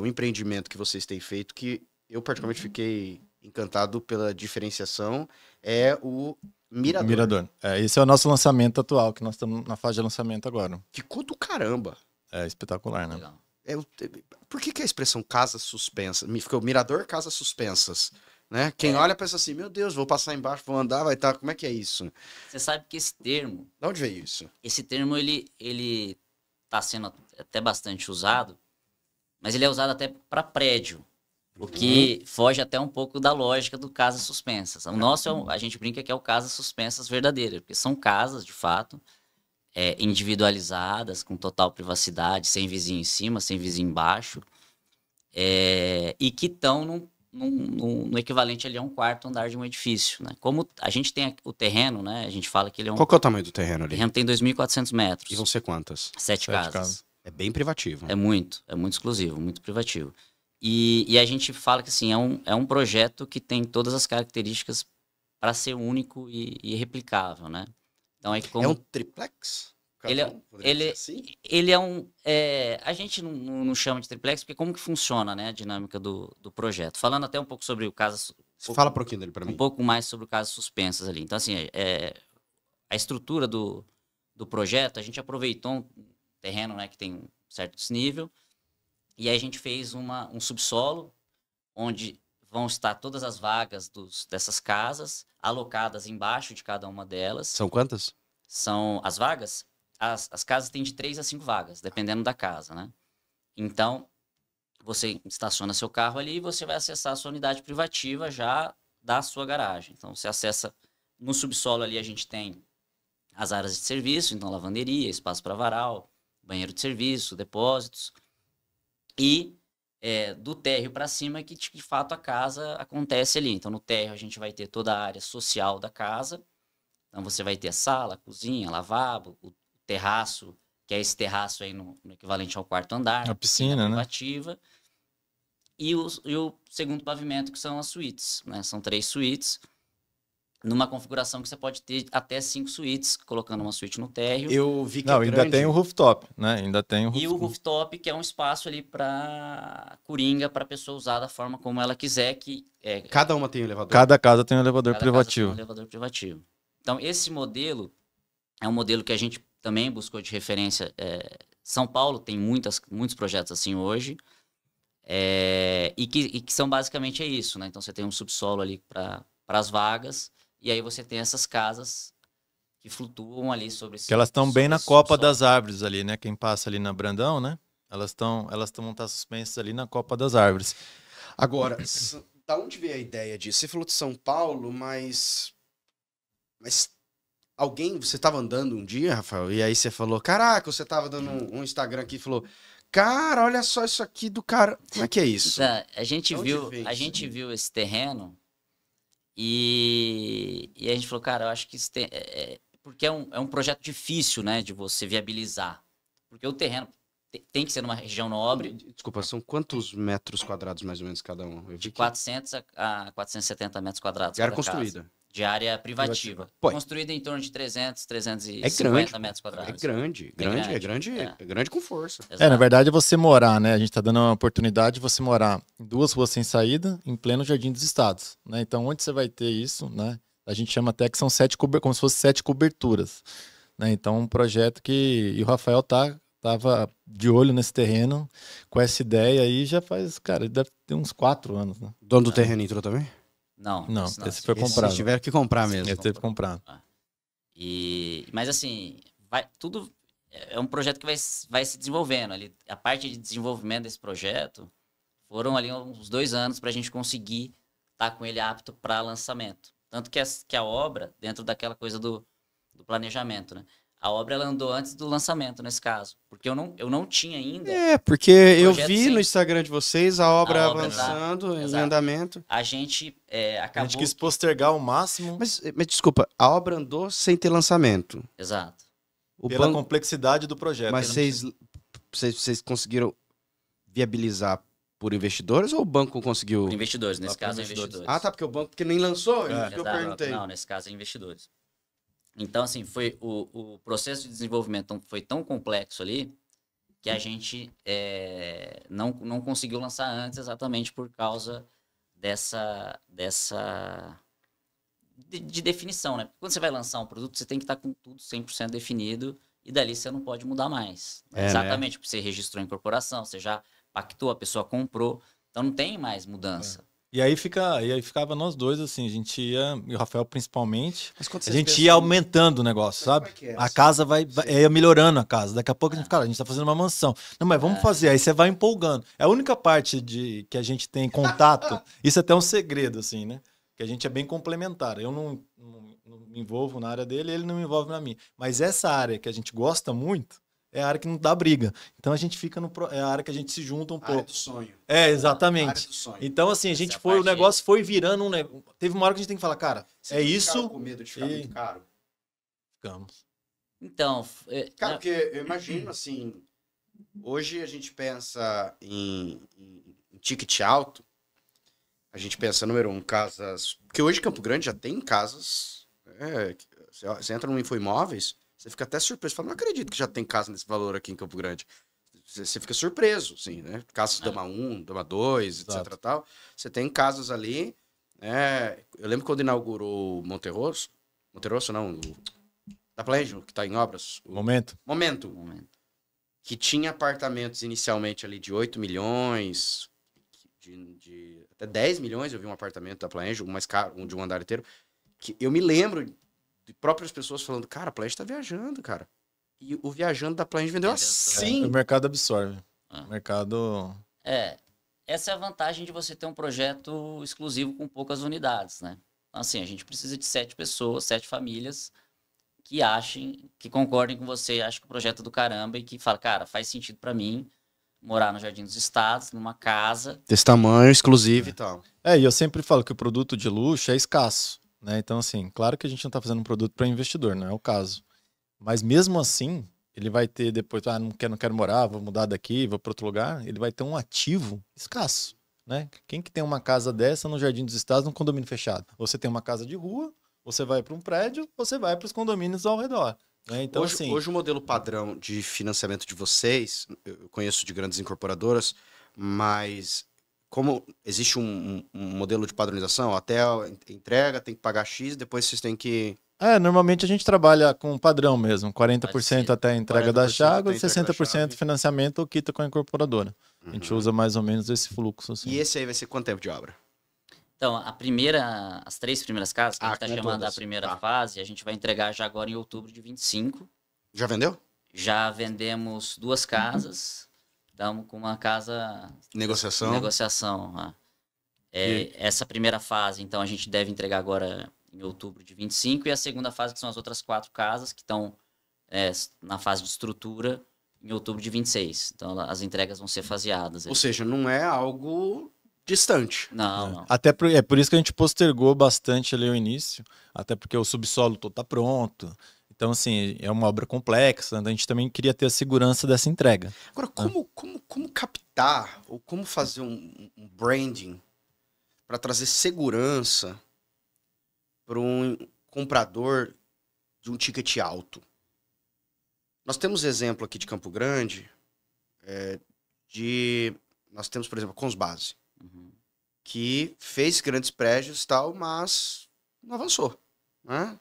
empreendimento que vocês têm feito, que eu particularmente fiquei encantado pela diferenciação, é o Mirador. Mirador. Esse é o nosso lançamento atual, que nós estamos na fase de lançamento agora. Ficou do caramba. É espetacular, né? Legal. Por que a expressão casa suspensa? Ficou Mirador, casas suspensas. Né? Quem olha pensa assim, meu Deus, vou passar embaixo, vou andar, vai estar... Como é que é isso? Você sabe que esse termo... De onde veio isso? Esse termo, ele tá sendo até bastante usado, mas ele é usado até para prédio, o que foge até um pouco da lógica do casas suspensas. O nosso, a gente brinca que é o casas suspensas verdadeiro, porque são casas, de fato, individualizadas, com total privacidade, sem vizinho em cima, sem vizinho embaixo, e que estão no equivalente ali a um quarto andar de um edifício, né? Como a gente tem o terreno, né? A gente fala que ele é um... Qual que é o tamanho do terreno ali? O terreno tem 2.400 metros. E vão ser quantas? 7 casas. É bem privativo. É muito exclusivo, muito privativo. E a gente fala que assim, é um projeto que tem todas as características para ser único e irreplicável, né? Então, é um triplex? Ele é um... a gente não chama de triplex, porque como que funciona, né, a dinâmica do projeto? Falando até um pouco sobre o caso... Fala um pouquinho dele para mim. Um pouco mais sobre o caso suspensas ali. Então, assim, a estrutura do projeto, a gente aproveitou um terreno, né, que tem um certo desnível, e aí a gente fez um subsolo, onde vão estar todas as vagas dessas casas, alocadas embaixo de cada uma delas. São quantas? São as vagas... As casas têm de 3 a 5 vagas, dependendo da casa, né? Então, você estaciona seu carro ali e você vai acessar a sua unidade privativa já da sua garagem. Então, você acessa... No subsolo ali a gente tem as áreas de serviço, então lavanderia, espaço para varal, banheiro de serviço, depósitos. E do térreo para cima é que, de fato, a casa acontece ali. Então, no térreo a gente vai ter toda a área social da casa. Então, você vai ter a sala, a cozinha, lavabo, o terraço, que é esse terraço aí no equivalente ao quarto andar. A piscina, privativa, né? E o segundo pavimento, que são as suítes, né? São 3 suítes, numa configuração que você pode ter até 5 suítes, colocando uma suíte no térreo. Eu vi que ainda tem o rooftop, né? Ainda tem E o rooftop, que é um espaço ali para coringa, para a pessoa usar da forma como ela quiser. Cada uma tem um elevador? Cada casa tem um elevador privativo. Tem um elevador privativo. Então, esse modelo é um modelo que a gente também buscou de referência. São Paulo tem muitos projetos assim hoje, e que são basicamente isso, né? Então você tem um subsolo ali para as vagas, e aí você tem essas casas que flutuam ali sobre esse... Que elas estão bem na copa das árvores ali, né? Quem passa ali na Brandão, né? Elas estão suspensas ali na copa das árvores. Agora, da onde veio a ideia disso? Você falou de São Paulo, mas você estava andando um dia, Rafael, e aí você falou, caraca, você estava dando um Instagram aqui e falou, cara, olha só isso aqui do cara. Como é que é isso? A gente viu esse terreno e a gente falou, cara, eu acho que isso porque é um projeto difícil, né, de você viabilizar. Porque o terreno tem que ser numa região nobre. Desculpa, são quantos metros quadrados mais ou menos cada um? De 400 a 470 metros quadrados. De área construída. De área privativa. Construída em torno de 350 metros quadrados. É grande com força. Na verdade, é você morar, né? A gente está dando a oportunidade de você morar em 2 ruas sem saída, em pleno Jardim dos Estados, né? Então, onde você vai ter isso, né? A gente chama até que são como se fossem 7 coberturas, né? Então, um projeto que... E o Rafael tava de olho nesse terreno, com essa ideia aí, já faz, cara, deve ter uns 4 anos, né? O dono do terreno entrou também? Não, esse foi comprado. Esse tiveram que comprar mesmo. Esse teve que comprar. Mas assim, tudo é um projeto que vai se desenvolvendo. Ali, a parte de desenvolvimento desse projeto foram ali uns 2 anos para a gente conseguir estar com ele apto para lançamento. Tanto que a obra, dentro daquela coisa do planejamento, né? A obra ela andou antes do lançamento, nesse caso. Porque eu não tinha ainda... porque eu vi no Instagram de vocês a obra avançando, em andamento. A gente acabou... A gente quis postergar ao máximo. Mas desculpa, a obra andou sem ter lançamento. Exato. Pela complexidade do projeto. Mas vocês conseguiram viabilizar por investidores ou o banco conseguiu... Por investidores, nesse caso, investidores. Ah, tá, porque o banco que nem lançou, eu perguntei. Não, nesse caso é investidores. Então, assim, o processo de desenvolvimento foi tão complexo ali que a gente não conseguiu lançar antes exatamente por causa de definição, né? Quando você vai lançar um produto, você tem que estar com tudo 100% definido e dali você não pode mudar mais. Exatamente, porque você registrou em corporação, você já pactou, a pessoa comprou, então não tem mais mudança. E aí ficava nós dois, assim, a gente ia, e o Rafael principalmente, a gente ia aumentando o negócio, sabe? A casa ia melhorando a casa. Daqui a pouco a gente fala, a gente tá fazendo uma mansão. Não, mas vamos fazer, aí você vai empolgando. É a única parte que a gente tem contato, isso é até um segredo, assim, né? Que a gente é bem complementar. Eu não me envolvo na área dele, ele não me envolve na minha. Mas essa área que a gente gosta muito, é a área que não dá briga. Então a gente fica é a área que a gente se junta um pouco. A área do sonho. Exatamente. A área do sonho. Então, assim, o negócio foi virando um negócio. Teve uma hora que a gente tem que falar, cara, você isso. Com medo de ficar muito caro? Ficamos. Então. Cara, porque eu imagino, assim, hoje a gente pensa em ticket alto, a gente pensa, número 1, casas. Porque hoje Campo Grande já tem casas. Você entra no Infoimóveis. Você fica até surpreso. Fala, não acredito que já tem casa nesse valor aqui em Campo Grande. Você fica surpreso, assim, né? Casas Dama 1, Dama 2, etc. Tal. Você tem casas ali. Eu lembro quando inaugurou o Monterosso, não, da Planjo, que está em obras. Momento. Que tinha apartamentos inicialmente ali de 8 milhões, de até 10 milhões. Eu vi um apartamento da Planjo, um mais caro, um de um andar inteiro. Que eu me lembro de próprias pessoas falando, cara, a Planjo tá viajando, cara. E o viajando da Planjo vendeu assim. O mercado absorve. O mercado... Essa é a vantagem de você ter um projeto exclusivo com poucas unidades, né? Então, assim, a gente precisa de 7 pessoas, 7 famílias que concordem com você, achem que o projeto é do caramba e que falam, cara, faz sentido pra mim morar no Jardim dos Estados, numa casa. Desse tamanho, exclusivo e tal. E eu sempre falo que o produto de luxo é escasso. Né? Então, assim, claro que a gente não está fazendo um produto para investidor, não é o caso. Mas mesmo assim, ele vai ter depois, não quero morar, vou mudar daqui, vou para outro lugar, ele vai ter um ativo escasso. Né? Quem que tem uma casa dessa no Jardim dos Estados, num condomínio fechado? Você tem uma casa de rua, você vai para um prédio, você vai para os condomínios ao redor. Né? Então, hoje o modelo padrão de financiamento de vocês, eu conheço de grandes incorporadoras, mas... Como existe um modelo de padronização, até a entrega tem que pagar X, depois vocês têm que... Normalmente a gente trabalha com um padrão mesmo, 40% até a entrega da chave e 60% financiamento ou quita com a incorporadora. A gente usa mais ou menos esse fluxo. Assim. E esse aí vai ser quanto tempo de obra? Então, as 3 primeiras casas, que a gente está chamando da primeira fase, a gente vai entregar já agora em outubro de 25. Já vendeu? Já vendemos 2 casas. Estamos com uma casa... Negociação. Essa primeira fase, então, a gente deve entregar agora em outubro de 25. E a segunda fase, que são as outras 4 casas, que estão na fase de estrutura, em outubro de 26. Então, as entregas vão ser faseadas. Ou seja, não é algo distante. Não. Até por isso que a gente postergou bastante ali o início. Até porque o subsolo todo está pronto. Então, assim, é uma obra complexa, a gente também queria ter a segurança dessa entrega. Agora, como captar ou como fazer um branding para trazer segurança para um comprador de um ticket alto? Nós temos exemplo aqui de Campo Grande, nós temos, por exemplo, a Consbase, que fez grandes prédios e tal, mas não avançou, né?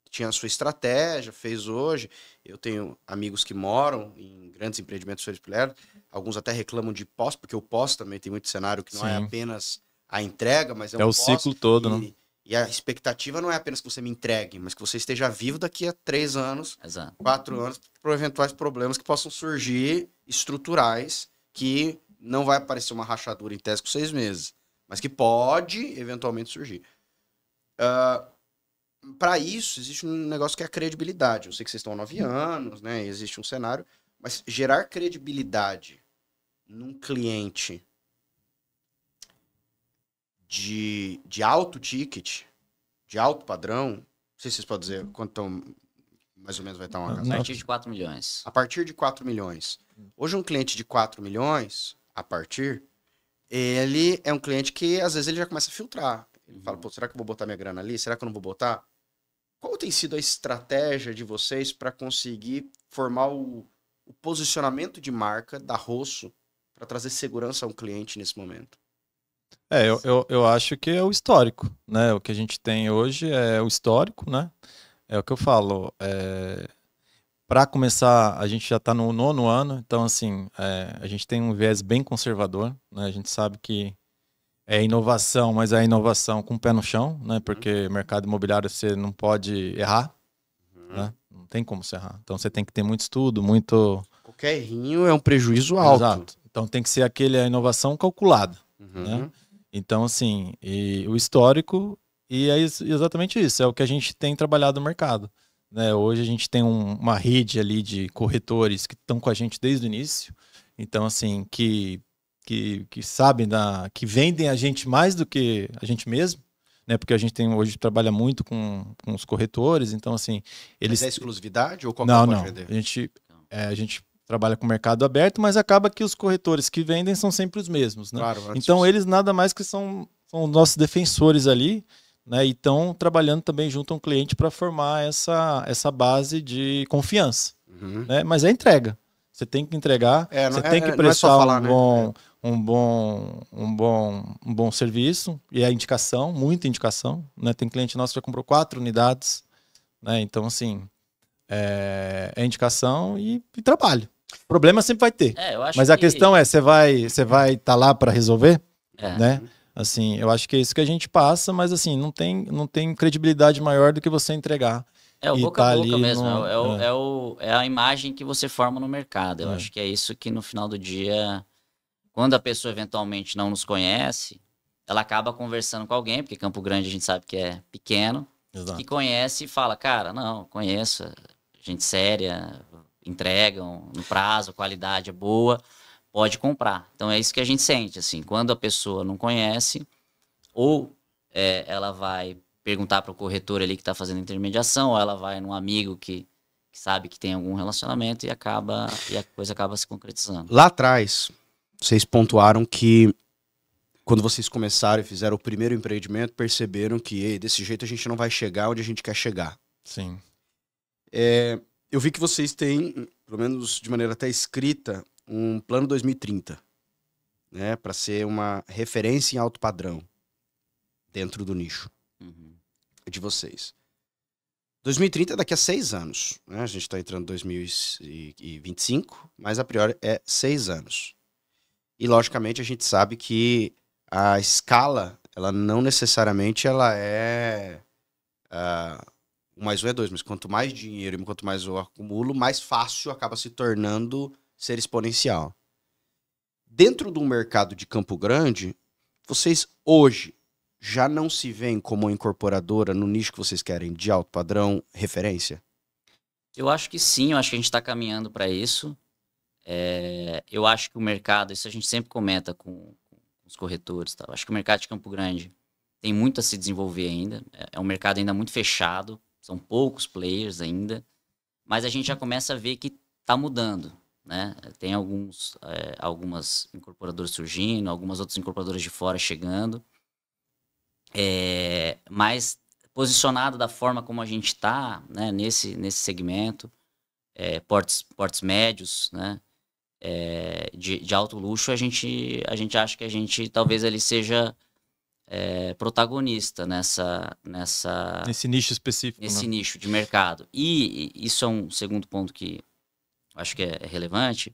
Tinha a sua estratégia, fez hoje. Eu tenho amigos que moram em grandes empreendimentos Floriano, alguns até reclamam de pós, porque o pós também tem muito cenário que não é apenas a entrega, mas é um o ciclo todo, né? E a expectativa não é apenas que você me entregue, mas que você esteja vivo daqui a 3 anos, 4 anos, por eventuais problemas que possam surgir estruturais, que não vai aparecer uma rachadura em tese com 6 meses, mas que pode eventualmente surgir. Para isso, existe um negócio que é a credibilidade. Eu sei que vocês estão há 9 anos, né? Existe um cenário, mas gerar credibilidade num cliente de alto ticket, de alto padrão, não sei se vocês podem dizer quanto mais ou menos vai estar uma casa. A partir de 4 milhões. A partir de 4 milhões. Hoje um cliente de 4 milhões, ele é um cliente que às vezes ele já começa a filtrar. Ele fala, pô, será que eu vou botar minha grana ali? Será que eu não vou botar? Qual tem sido a estratégia de vocês para conseguir formar o posicionamento de marca da Rosso para trazer segurança a um cliente nesse momento? Eu acho que é o histórico, né? O que a gente tem hoje é o histórico, né? É o que eu falo. Para começar, a gente já está no 9º ano, então, assim, a gente tem um viés bem conservador, né? A gente sabe que é inovação, mas é inovação com o pé no chão, né? Porque mercado imobiliário você não pode errar, né? Não tem como você errar. Então, você tem que ter muito estudo, muito... Qualquer errinho é um prejuízo alto. Exato. Então, tem que ser a inovação calculada, né? Então, assim, o histórico, e é exatamente isso, é o que a gente tem trabalhado no mercado. Né? Hoje a gente tem uma rede ali de corretores que estão com a gente desde o início, então, assim, que sabem, que vendem a gente mais do que a gente mesmo, né? Porque a gente hoje trabalha muito com os corretores, então, assim... Mas é exclusividade ou qualquer um pode vender? A gente trabalha com o mercado aberto, mas acaba que os corretores que vendem são sempre os mesmos, né? Claro, então eles nada mais que são nossos defensores ali, né? E estão trabalhando também junto a um cliente para formar essa base de confiança, né? Mas é entrega. Você tem que entregar, você tem que prestar um bom serviço, e a indicação, muita indicação, né? Tem cliente nosso que já comprou 4 unidades, né? Então, assim, é indicação e trabalho. Problema sempre vai ter. Mas a questão é, você vai estar lá para resolver, né? Assim, eu acho que é isso que a gente passa, mas assim, não tem credibilidade maior do que você entregar. É o boca a boca mesmo, é a imagem que você forma no mercado. Eu acho que é isso que no final do dia, quando a pessoa eventualmente não nos conhece, ela acaba conversando com alguém, porque Campo Grande a gente sabe que é pequeno, que conhece e fala, cara, não, conheço, gente séria, entregam no prazo, a qualidade é boa, pode comprar. Então é isso que a gente sente, assim, quando a pessoa não conhece, ou ela vai perguntar para o corretor ali que está fazendo intermediação, ou ela vai num amigo que sabe que tem algum relacionamento e a coisa acaba se concretizando. Lá atrás, vocês pontuaram que quando vocês começaram e fizeram o primeiro empreendimento, perceberam que desse jeito a gente não vai chegar onde a gente quer chegar. Sim. Eu vi que vocês têm, pelo menos de maneira até escrita, um plano 2030, né, para ser uma referência em alto padrão dentro do nicho de vocês. 2030 é daqui a 6 anos, né? A gente está entrando em 2025, mas a priori é 6 anos. E logicamente a gente sabe que a escala, ela não necessariamente ela é 1 mais 1 é 2, mas quanto mais dinheiro e quanto mais eu acumulo, mais fácil acaba se tornando ser exponencial. Dentro de um mercado de Campo Grande, vocês hoje já não se veem como incorporadora no nicho que vocês querem, de alto padrão, referência? Eu acho que sim, eu acho que a gente está caminhando para isso. Eu acho que o mercado, isso a gente sempre comenta com os corretores, tá? Eu acho que o mercado de Campo Grande tem muito a se desenvolver ainda. É um mercado ainda muito fechado, são poucos players ainda, mas a gente já começa a ver que está mudando, né? Tem algumas incorporadoras surgindo, algumas outras incorporadoras de fora chegando, mas posicionado da forma como a gente está, né, nesse segmento, portes médios, né, de alto luxo, a gente acha que a gente talvez ali seja protagonista nesse nicho específico, nesse nicho de mercado. E isso é um segundo ponto que eu acho que é relevante.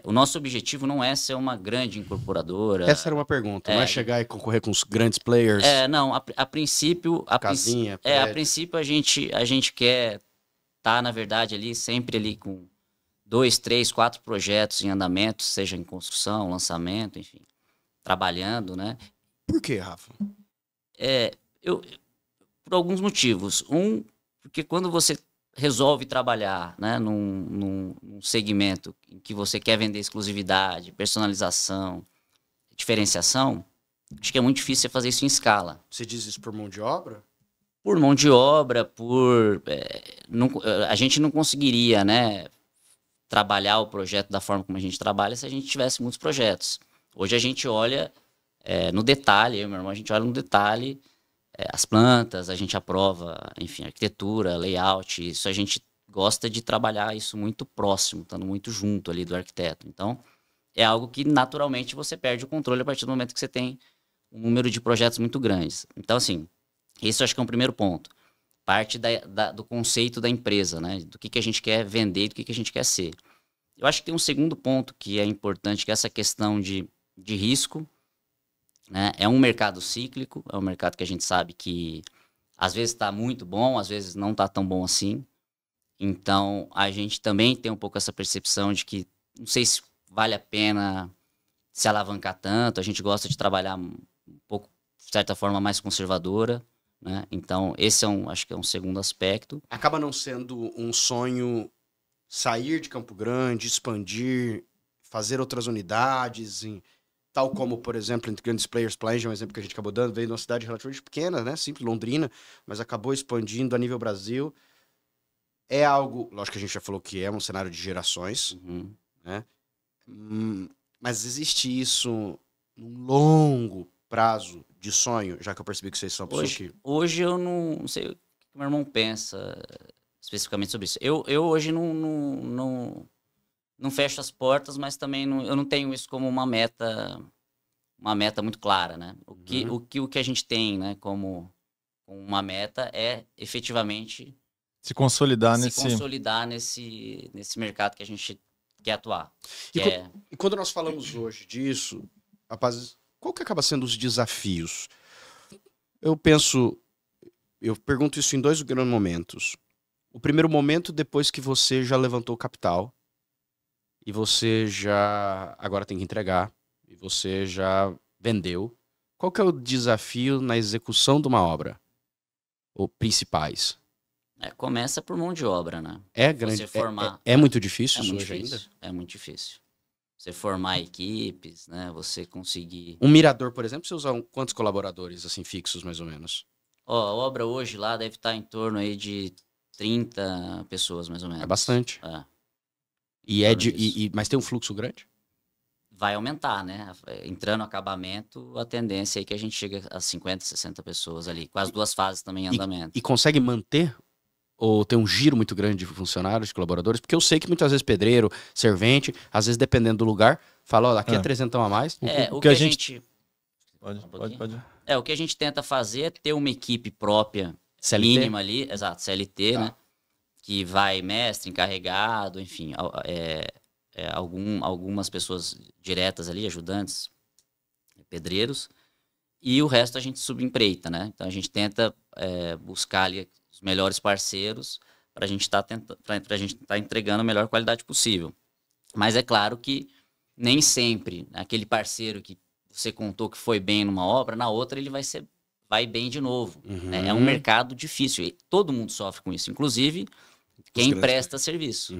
O nosso objetivo não é ser uma grande incorporadora. Essa era uma pergunta, não é chegar e concorrer com os grandes players? Não, a princípio... Casinha, a princípio a gente quer estar, na verdade, ali sempre ali com 2, 3, 4 projetos em andamento, seja em construção, lançamento, enfim, trabalhando, né? Por quê, Rafa? Por alguns motivos. Porque quando você resolve trabalhar, né, num segmento em que você quer vender exclusividade, personalização, diferenciação, acho que é muito difícil você fazer isso em escala. Você diz isso por mão de obra? Por mão de obra, a gente não conseguiria, né, trabalhar o projeto da forma como a gente trabalha se a gente tivesse muitos projetos. Hoje a gente olha no detalhe, eu e meu irmão, a gente olha no detalhe as plantas, a gente aprova, enfim, arquitetura, layout, isso a gente gosta de trabalhar isso muito próximo, estando muito junto ali do arquiteto. Então, é algo que naturalmente você perde o controle a partir do momento que você tem um número de projetos muito grandes. Então, assim, esse eu acho que é um primeiro ponto. Parte do conceito da empresa, né? Do que a gente quer vender e do que a gente quer ser. Eu acho que tem um segundo ponto que é importante, que é essa questão de risco, né? É um mercado cíclico, é um mercado que a gente sabe que às vezes está muito bom, às vezes não está tão bom assim. Então, a gente também tem um pouco essa percepção de que não sei se vale a pena se alavancar tanto. A gente gosta de trabalhar um pouco, de certa forma, mais conservadora, né? Então, esse acho que é um segundo aspecto. Acaba não sendo um sonho sair de Campo Grande, expandir, fazer outras unidades, tal como, por exemplo, entre grandes players, Plage é um exemplo que a gente acabou dando, veio de uma cidade relativamente pequena, né? Simples, Londrina, mas acabou expandindo a nível Brasil. É algo, lógico que a gente já falou que é um cenário de gerações, né? Mas existe isso num longo prazo de sonho, já que eu percebi que vocês são pessoas que... Hoje eu não sei o que meu irmão pensa especificamente sobre isso. Eu hoje não fecho as portas, mas também eu não tenho isso como uma meta muito clara, né? O que a gente tem, né, como uma meta é efetivamente se consolidar nesse mercado que a gente quer atuar. E quando nós falamos hoje disso, rapazes, qual que acaba sendo os desafios? Eu pergunto isso em 2 grandes momentos. O primeiro momento, depois que você já levantou o capital, e você já agora tem que entregar, e você já vendeu. Qual que é o desafio na execução de uma obra? Ou principais? Começa por mão de obra, né? É grande. É muito difícil isso hoje ainda? É muito difícil. Você formar equipes, né? Você conseguir... Um mirador, por exemplo, você usa quantos colaboradores, assim, fixos, mais ou menos? A obra hoje lá deve estar em torno aí de 30 pessoas, mais ou menos. É bastante. Mas tem um fluxo grande? Vai aumentar, né? Entrando no acabamento, a tendência é que a gente chegue a 50, 60 pessoas ali, com as 2 fases também em andamento. E consegue manter? Ou tem um giro muito grande de funcionários, de colaboradores? Porque eu sei que muitas vezes pedreiro, servente, às vezes dependendo do lugar, fala, ó, daqui é 300 a mais. O que a gente... Pode. O que a gente tenta fazer é ter uma equipe própria, CLT? Mínima ali, exato, CLT, né? Que vai mestre, encarregado, enfim, algumas pessoas diretas ali, ajudantes, pedreiros, e o resto a gente subempreita, né? Então a gente tenta buscar ali os melhores parceiros para a gente estar entregando a melhor qualidade possível. Mas é claro que nem sempre aquele parceiro que você contou que foi bem numa obra, na outra ele vai bem de novo. Né? É um mercado difícil. E todo mundo sofre com isso, inclusive quem presta serviço.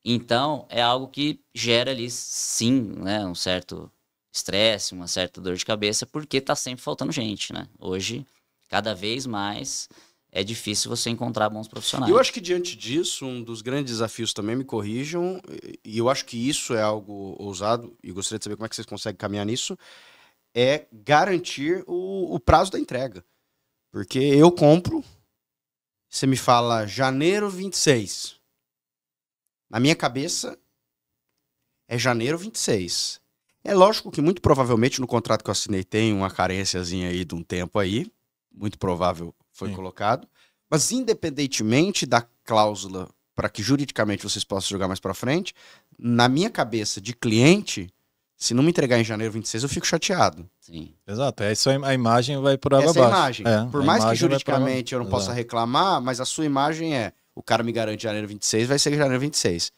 Então, é algo que gera ali, sim, né, um certo estresse, uma certa dor de cabeça, porque está sempre faltando gente, né? Hoje, cada vez mais, é difícil você encontrar bons profissionais. Eu acho que, diante disso, um dos grandes desafios também, me corrijam, e eu acho que isso é algo ousado, e gostaria de saber como é que vocês conseguem caminhar nisso, é garantir o prazo da entrega. Porque eu compro, você me fala janeiro 26. Na minha cabeça, é janeiro 26. É lógico que muito provavelmente no contrato que eu assinei tem uma carênciazinha aí de um tempo aí, muito provável foi colocado, mas independentemente da cláusula para que juridicamente vocês possam jogar mais para frente, na minha cabeça de cliente, se não me entregar em janeiro 26, eu fico chateado. Sim. Exato, isso a imagem vai por água abaixo. Essa é a imagem. Por mais que juridicamente eu não possa reclamar, mas a sua imagem é, o cara me garante janeiro 26, vai ser janeiro 26.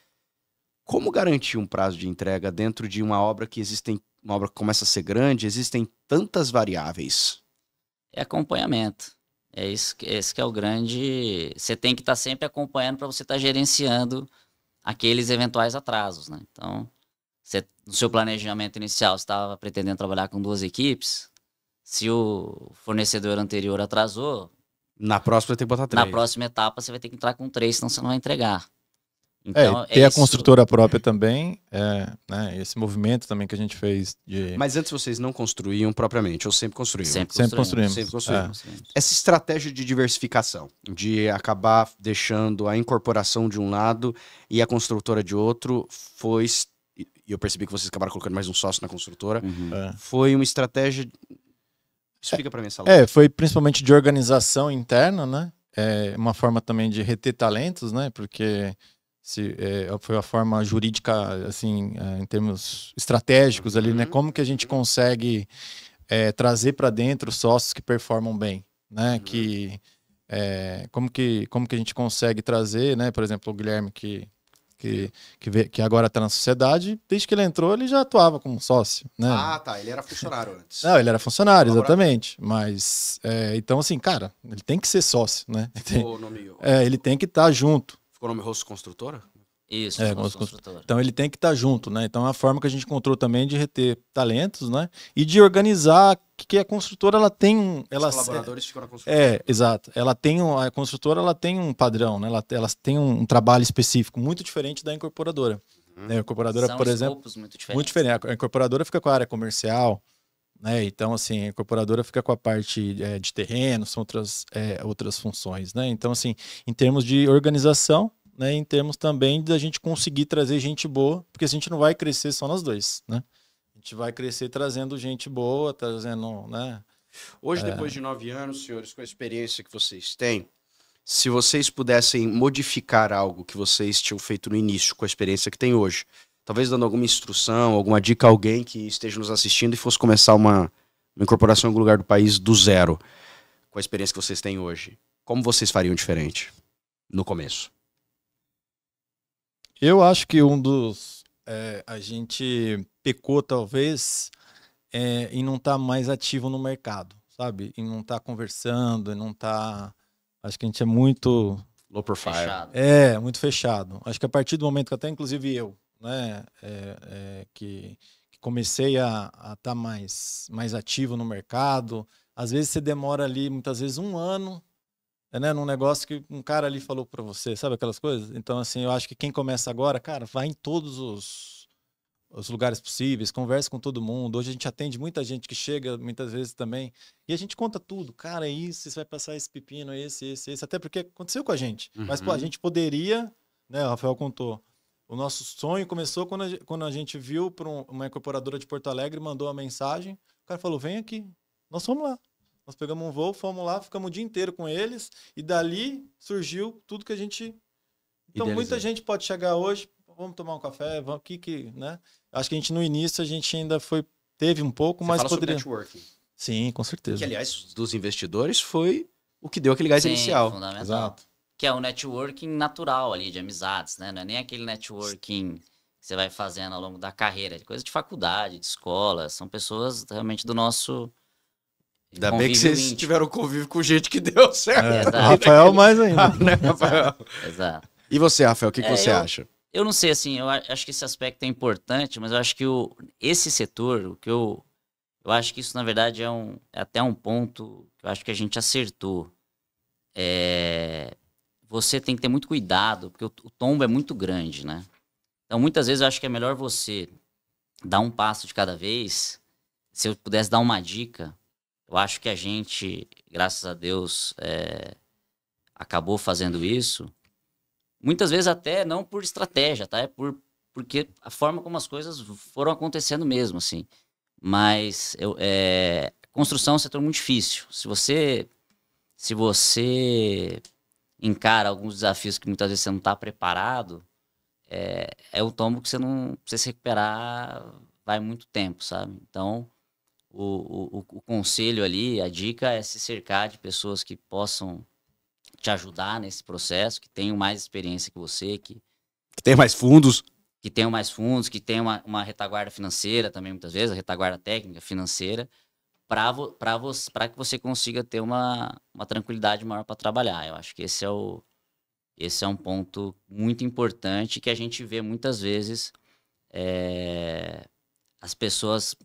Como garantir um prazo de entrega dentro de uma obra que uma obra que começa a ser grande, existem tantas variáveis? É acompanhamento. Esse que é o grande... Você tem que estar sempre acompanhando para você estar gerenciando aqueles eventuais atrasos, né? Então, no seu planejamento inicial, você estava pretendendo trabalhar com 2 equipes, se o fornecedor anterior atrasou... Na próxima você tem que botar 3. Na próxima etapa você vai ter que entrar com 3, senão você não vai entregar. Então, ter a construtora própria também, né, esse movimento também que a gente fez de... Mas antes vocês não construíam propriamente, ou sempre construíam? Sempre construímos. Essa estratégia de diversificação, de acabar deixando a incorporação de um lado e a construtora de outro, foi e eu percebi que vocês acabaram colocando mais um sócio na construtora, foi uma estratégia... Explica para mim essa lógica. Foi principalmente de organização interna, né? Uma forma também de reter talentos, né? Porque foi a forma jurídica, assim, em termos estratégicos ali, né? Como que a gente consegue trazer para dentro sócios que performam bem, né? Como que a gente consegue trazer, né? Por exemplo, o Guilherme que agora está na sociedade, desde que ele entrou, ele já atuava como sócio, né? Ah, tá. Ele era funcionário antes. Não, ele era funcionário, exatamente. Mas, então, assim, cara, ele tem que ser sócio, né? Ficou o nome... ele tem que estar junto. Ficou o nome Rosso Construtora? Isso, construtora. Então ele tem que estar junto, né? Então é a forma que a gente encontrou também de reter talentos, né? E de organizar que a construtora ela tem Os colaboradores ficam na construtora. Exato. A construtora ela tem um padrão, né? Ela tem um trabalho específico muito diferente da incorporadora. A incorporadora, São por exemplo, muito diferente. A incorporadora fica com a área comercial, né? Então assim, a incorporadora fica com a parte de terreno, são outras funções, né? Então assim, em termos de organização, né, em termos também da gente conseguir trazer gente boa, porque a gente não vai crescer só nós dois, né? A gente vai crescer trazendo gente boa, trazendo, né? Hoje, depois de 9 anos, senhores, com a experiência que vocês têm, se vocês pudessem modificar algo que vocês tinham feito no início, com a experiência que tem hoje, talvez dando alguma instrução, alguma dica a alguém que esteja nos assistindo e fosse começar uma incorporação em algum lugar do país do zero, com a experiência que vocês têm hoje, como vocês fariam diferente no começo? Eu acho que a gente pecou, talvez, em não estar mais ativo no mercado, sabe? Em não estar conversando, em não estar... Acho que a gente é muito... Low profile. Fechado. Muito fechado. Acho que a partir do momento que até, inclusive, eu, né? Que comecei a estar mais ativo no mercado, às vezes você demora ali, muitas vezes, 1 ano, né, num negócio que um cara ali falou para você, sabe aquelas coisas? Então, assim, eu acho que quem começa agora, cara, vai em todos os lugares possíveis, conversa com todo mundo. Hoje a gente atende muita gente que chega, muitas vezes também, e a gente conta tudo. Cara, é isso, você vai passar esse pepino, esse. Até porque aconteceu com a gente. Mas, pô, a gente poderia, né, o Rafael contou, o nosso sonho começou quando a gente viu para uma incorporadora de Porto Alegre, mandou uma mensagem, o cara falou, vem aqui, nós fomos lá. Nós pegamos um voo, fomos lá, ficamos o dia inteiro com eles e dali surgiu tudo que a gente... Então muita gente pode chegar hoje, vamos tomar um café, vamos aqui, né? Acho que a gente no início a gente ainda teve um pouco, mas poderia... Sobre networking. Sim, com certeza. Que aliás, dos investidores foi o que deu aquele gás inicial. Fundamental. Exato. Que é o networking natural ali, de amizades, né? Não é nem aquele networking que você vai fazendo ao longo da carreira, de coisa de faculdade, de escola. São pessoas realmente do nosso... Ainda bem que vocês tiveram convívio com gente que deu certo. Rafael mais ainda. Né, Rafael? Exato. E você, Rafael, o que você acha? Eu não sei, assim, eu acho que esse aspecto é importante, mas eu acho que esse setor, o que eu acho que isso, na verdade, é até um ponto que eu acho que a gente acertou. Você tem que ter muito cuidado, porque o tombo é muito grande, né? Então, muitas vezes, eu acho que é melhor você dar um passo de cada vez. Se eu pudesse dar uma dica, eu acho que a gente, graças a Deus, acabou fazendo isso. Muitas vezes até não por estratégia, tá? Porque a forma como as coisas foram acontecendo mesmo, assim. Mas construção é um setor muito difícil. Se você encara alguns desafios que muitas vezes você não está preparado, é o tombo que pra você se recuperar vai muito tempo, sabe? Então, o conselho ali, a dica é se cercar de pessoas que possam te ajudar nesse processo, que tenham mais experiência que você, que tenham mais fundos. Que tenham mais fundos, que tenham uma retaguarda financeira também, muitas vezes, a retaguarda técnica, financeira, para que você consiga ter uma tranquilidade maior para trabalhar. Eu acho que esse é um ponto muito importante que a gente vê muitas vezes as pessoas,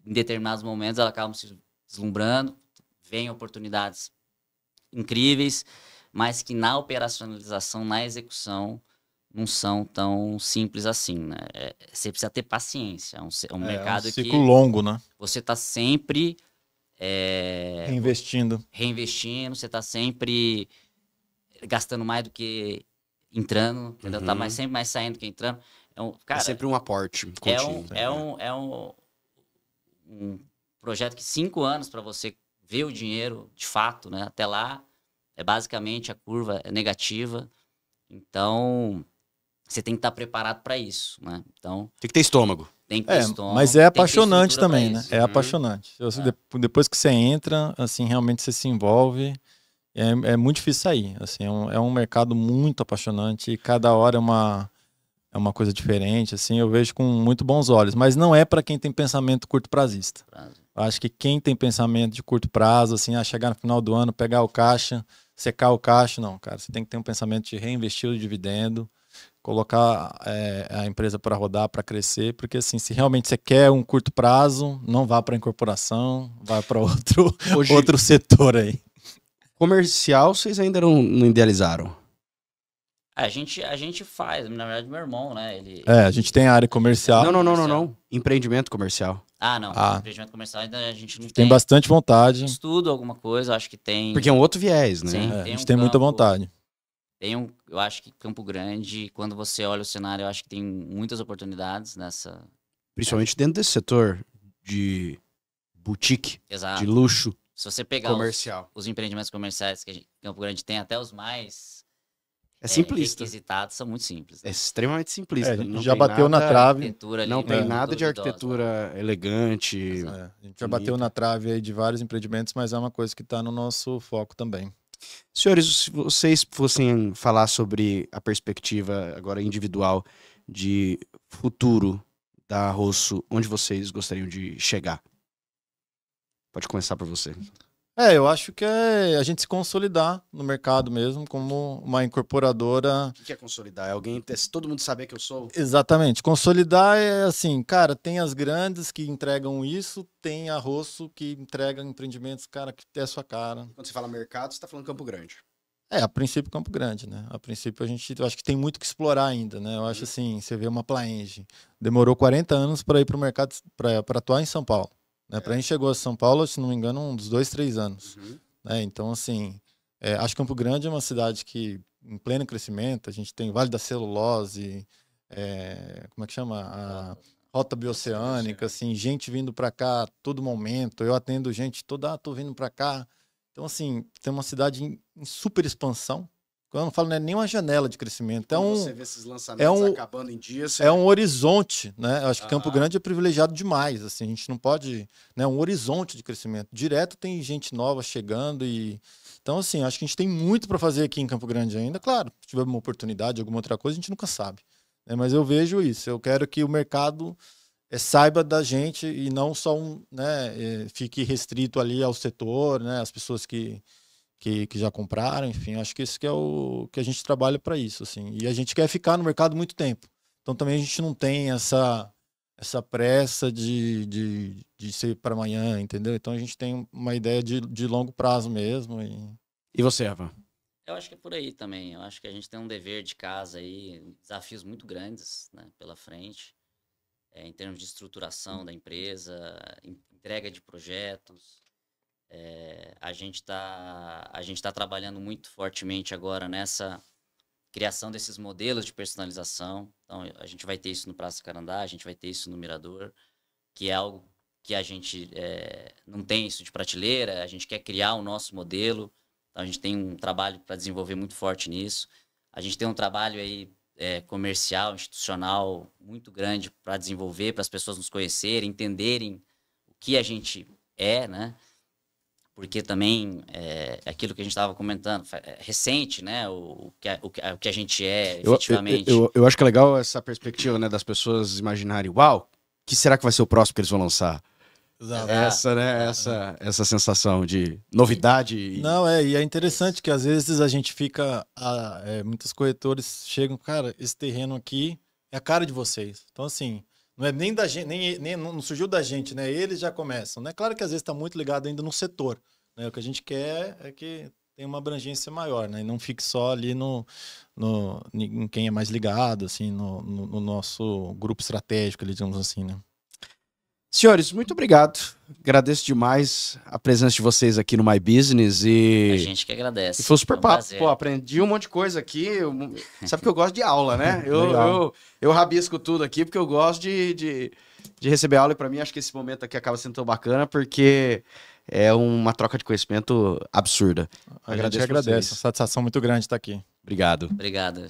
em determinados momentos, elas acabam se deslumbrando, veem oportunidades incríveis, mas que na operacionalização, na execução, não são tão simples assim, né? Você precisa ter paciência. É um mercado que... ciclo longo, né? Você está sempre... reinvestindo, você está sempre gastando mais do que entrando, entendeu? Tá sempre mais saindo que entrando. Cara, é sempre um aporte contínuo. É um projeto que 5 anos para você ver o dinheiro de fato, né? Até lá, basicamente a curva é negativa. Então, você tem que estar preparado para isso, né? Então, tem que ter estômago. Tem que ter estômago. Mas é apaixonante também, né? É Uhum. apaixonante. Depois que você entra, assim, realmente você se envolve. É muito difícil sair. Assim, é um mercado muito apaixonante e cada hora é uma coisa diferente. Assim, eu vejo com muito bons olhos. Mas não é para quem tem pensamento curto prazista. Acho que quem tem pensamento de curto prazo, assim, chegar no final do ano, pegar o caixa, secar o caixa, não, cara. Você tem que ter um pensamento de reinvestir o dividendo, colocar a empresa para rodar, para crescer, porque assim, se realmente você quer um curto prazo, não vá para incorporação, vá para outro setor aí. Comercial, vocês ainda não idealizaram? A gente faz, na verdade, meu irmão, né? A gente tem a área comercial. Não. Empreendimento comercial. Não. Empreendimento comercial ainda a gente não tem. Tem bastante vontade. Estudo alguma coisa, acho que tem. Porque é um outro viés, né? Sim, a gente tem muita vontade. Eu acho que Campo Grande, quando você olha o cenário, eu acho que tem muitas oportunidades nessa. Principalmente dentro desse setor de boutique, de luxo. Se você pegar os empreendimentos comerciais que Campo Grande tem, até os mais simplista. Requisitados, são muito simples. Né? É extremamente simplista. A gente já bateu na trave. Não tem nada de arquitetura elegante. A gente já bateu na trave aí de vários empreendimentos, mas é uma coisa que está no nosso foco também. Senhores, se vocês fossem falar sobre a perspectiva agora individual de futuro da Rosso, onde vocês gostariam de chegar? Pode começar por você. Eu acho que é a gente se consolidar no mercado mesmo, como uma incorporadora. O que é consolidar? É alguém, todo mundo saber que eu sou? Exatamente. Consolidar é assim, cara, tem as grandes que entregam isso, tem a Rosso que entrega empreendimentos, cara, que tem a sua cara. Quando você fala mercado, você está falando Campo Grande. A princípio Campo Grande, né? A princípio eu acho que tem muito que explorar ainda, né? Eu acho assim, você vê uma Plaenge, demorou 40 anos para ir para o mercado, para atuar em São Paulo. Né? Para a gente chegou a São Paulo, se não me engano, uns 2, 3 anos. Né? Então, assim, acho que Campo Grande é uma cidade que, em pleno crescimento, a gente tem Vale da Celulose, como é que chama? A Rota Bioceânica, assim, gente vindo para cá a todo momento. Eu atendo gente toda, tô vindo para cá. Então, assim, tem uma cidade em super expansão. Quando eu não falo, não é nem uma janela de crescimento. Você vê esses lançamentos acabando em dias. É um horizonte, né? Eu acho que Campo Grande é privilegiado demais. Assim, a gente não pode. Né, um horizonte de crescimento. Direto tem gente nova chegando. Então, assim, acho que a gente tem muito para fazer aqui em Campo Grande ainda. Claro, se tiver uma oportunidade, alguma outra coisa, a gente nunca sabe. Né? Mas eu vejo isso. Eu quero que o mercado saiba da gente e não só fique restrito ali ao setor, né? As pessoas que já compraram, enfim, acho que isso que é o que a gente trabalha para isso, assim. E a gente quer ficar no mercado muito tempo. Então também a gente não tem essa pressa de ser para amanhã, entendeu? Então a gente tem uma ideia de longo prazo mesmo. E você, Eva? Eu acho que é por aí também. Eu acho que a gente tem um dever de casa aí, desafios muito grandes, né, pela frente, em termos de estruturação da empresa, entrega de projetos. A gente tá trabalhando muito fortemente agora nessa criação desses modelos de personalização. Então, a gente vai ter isso no Praça Carandá, a gente vai ter isso no Mirador, que é algo que a gente não tem isso de prateleira, a gente quer criar o nosso modelo. Então, a gente tem um trabalho para desenvolver muito forte nisso. A gente tem um trabalho aí comercial, institucional, muito grande para desenvolver, para as pessoas nos conhecerem, entenderem o que a gente né? Porque também aquilo que a gente estava comentando, recente, né? O que a gente efetivamente. Eu acho que é legal essa perspectiva, né, das pessoas imaginarem, uau, o que será que vai ser o próximo que eles vão lançar? Exato. Essa sensação de novidade. Não, e é interessante que às vezes a gente fica, muitos corretores chegam, cara, esse terreno aqui é a cara de vocês. Então, assim, não é nem da gente, nem não surgiu da gente, né? Eles já começam, né? Claro que às vezes está muito ligado ainda no setor, né? O que a gente quer é que tenha uma abrangência maior, né? E não fique só ali em quem é mais ligado, assim, no nosso grupo estratégico, digamos assim, né? Senhores, muito obrigado. Agradeço demais a presença de vocês aqui no My Business A gente que agradece. E foi super papo. Prazer. Pô, aprendi um monte de coisa aqui. Sabe que eu gosto de aula, né? Eu rabisco tudo aqui porque eu gosto de receber aula. E pra mim, acho que esse momento aqui acaba sendo tão bacana porque é uma troca de conhecimento absurda. A gente agradece. Satisfação muito grande estar aqui. Obrigado. Obrigado.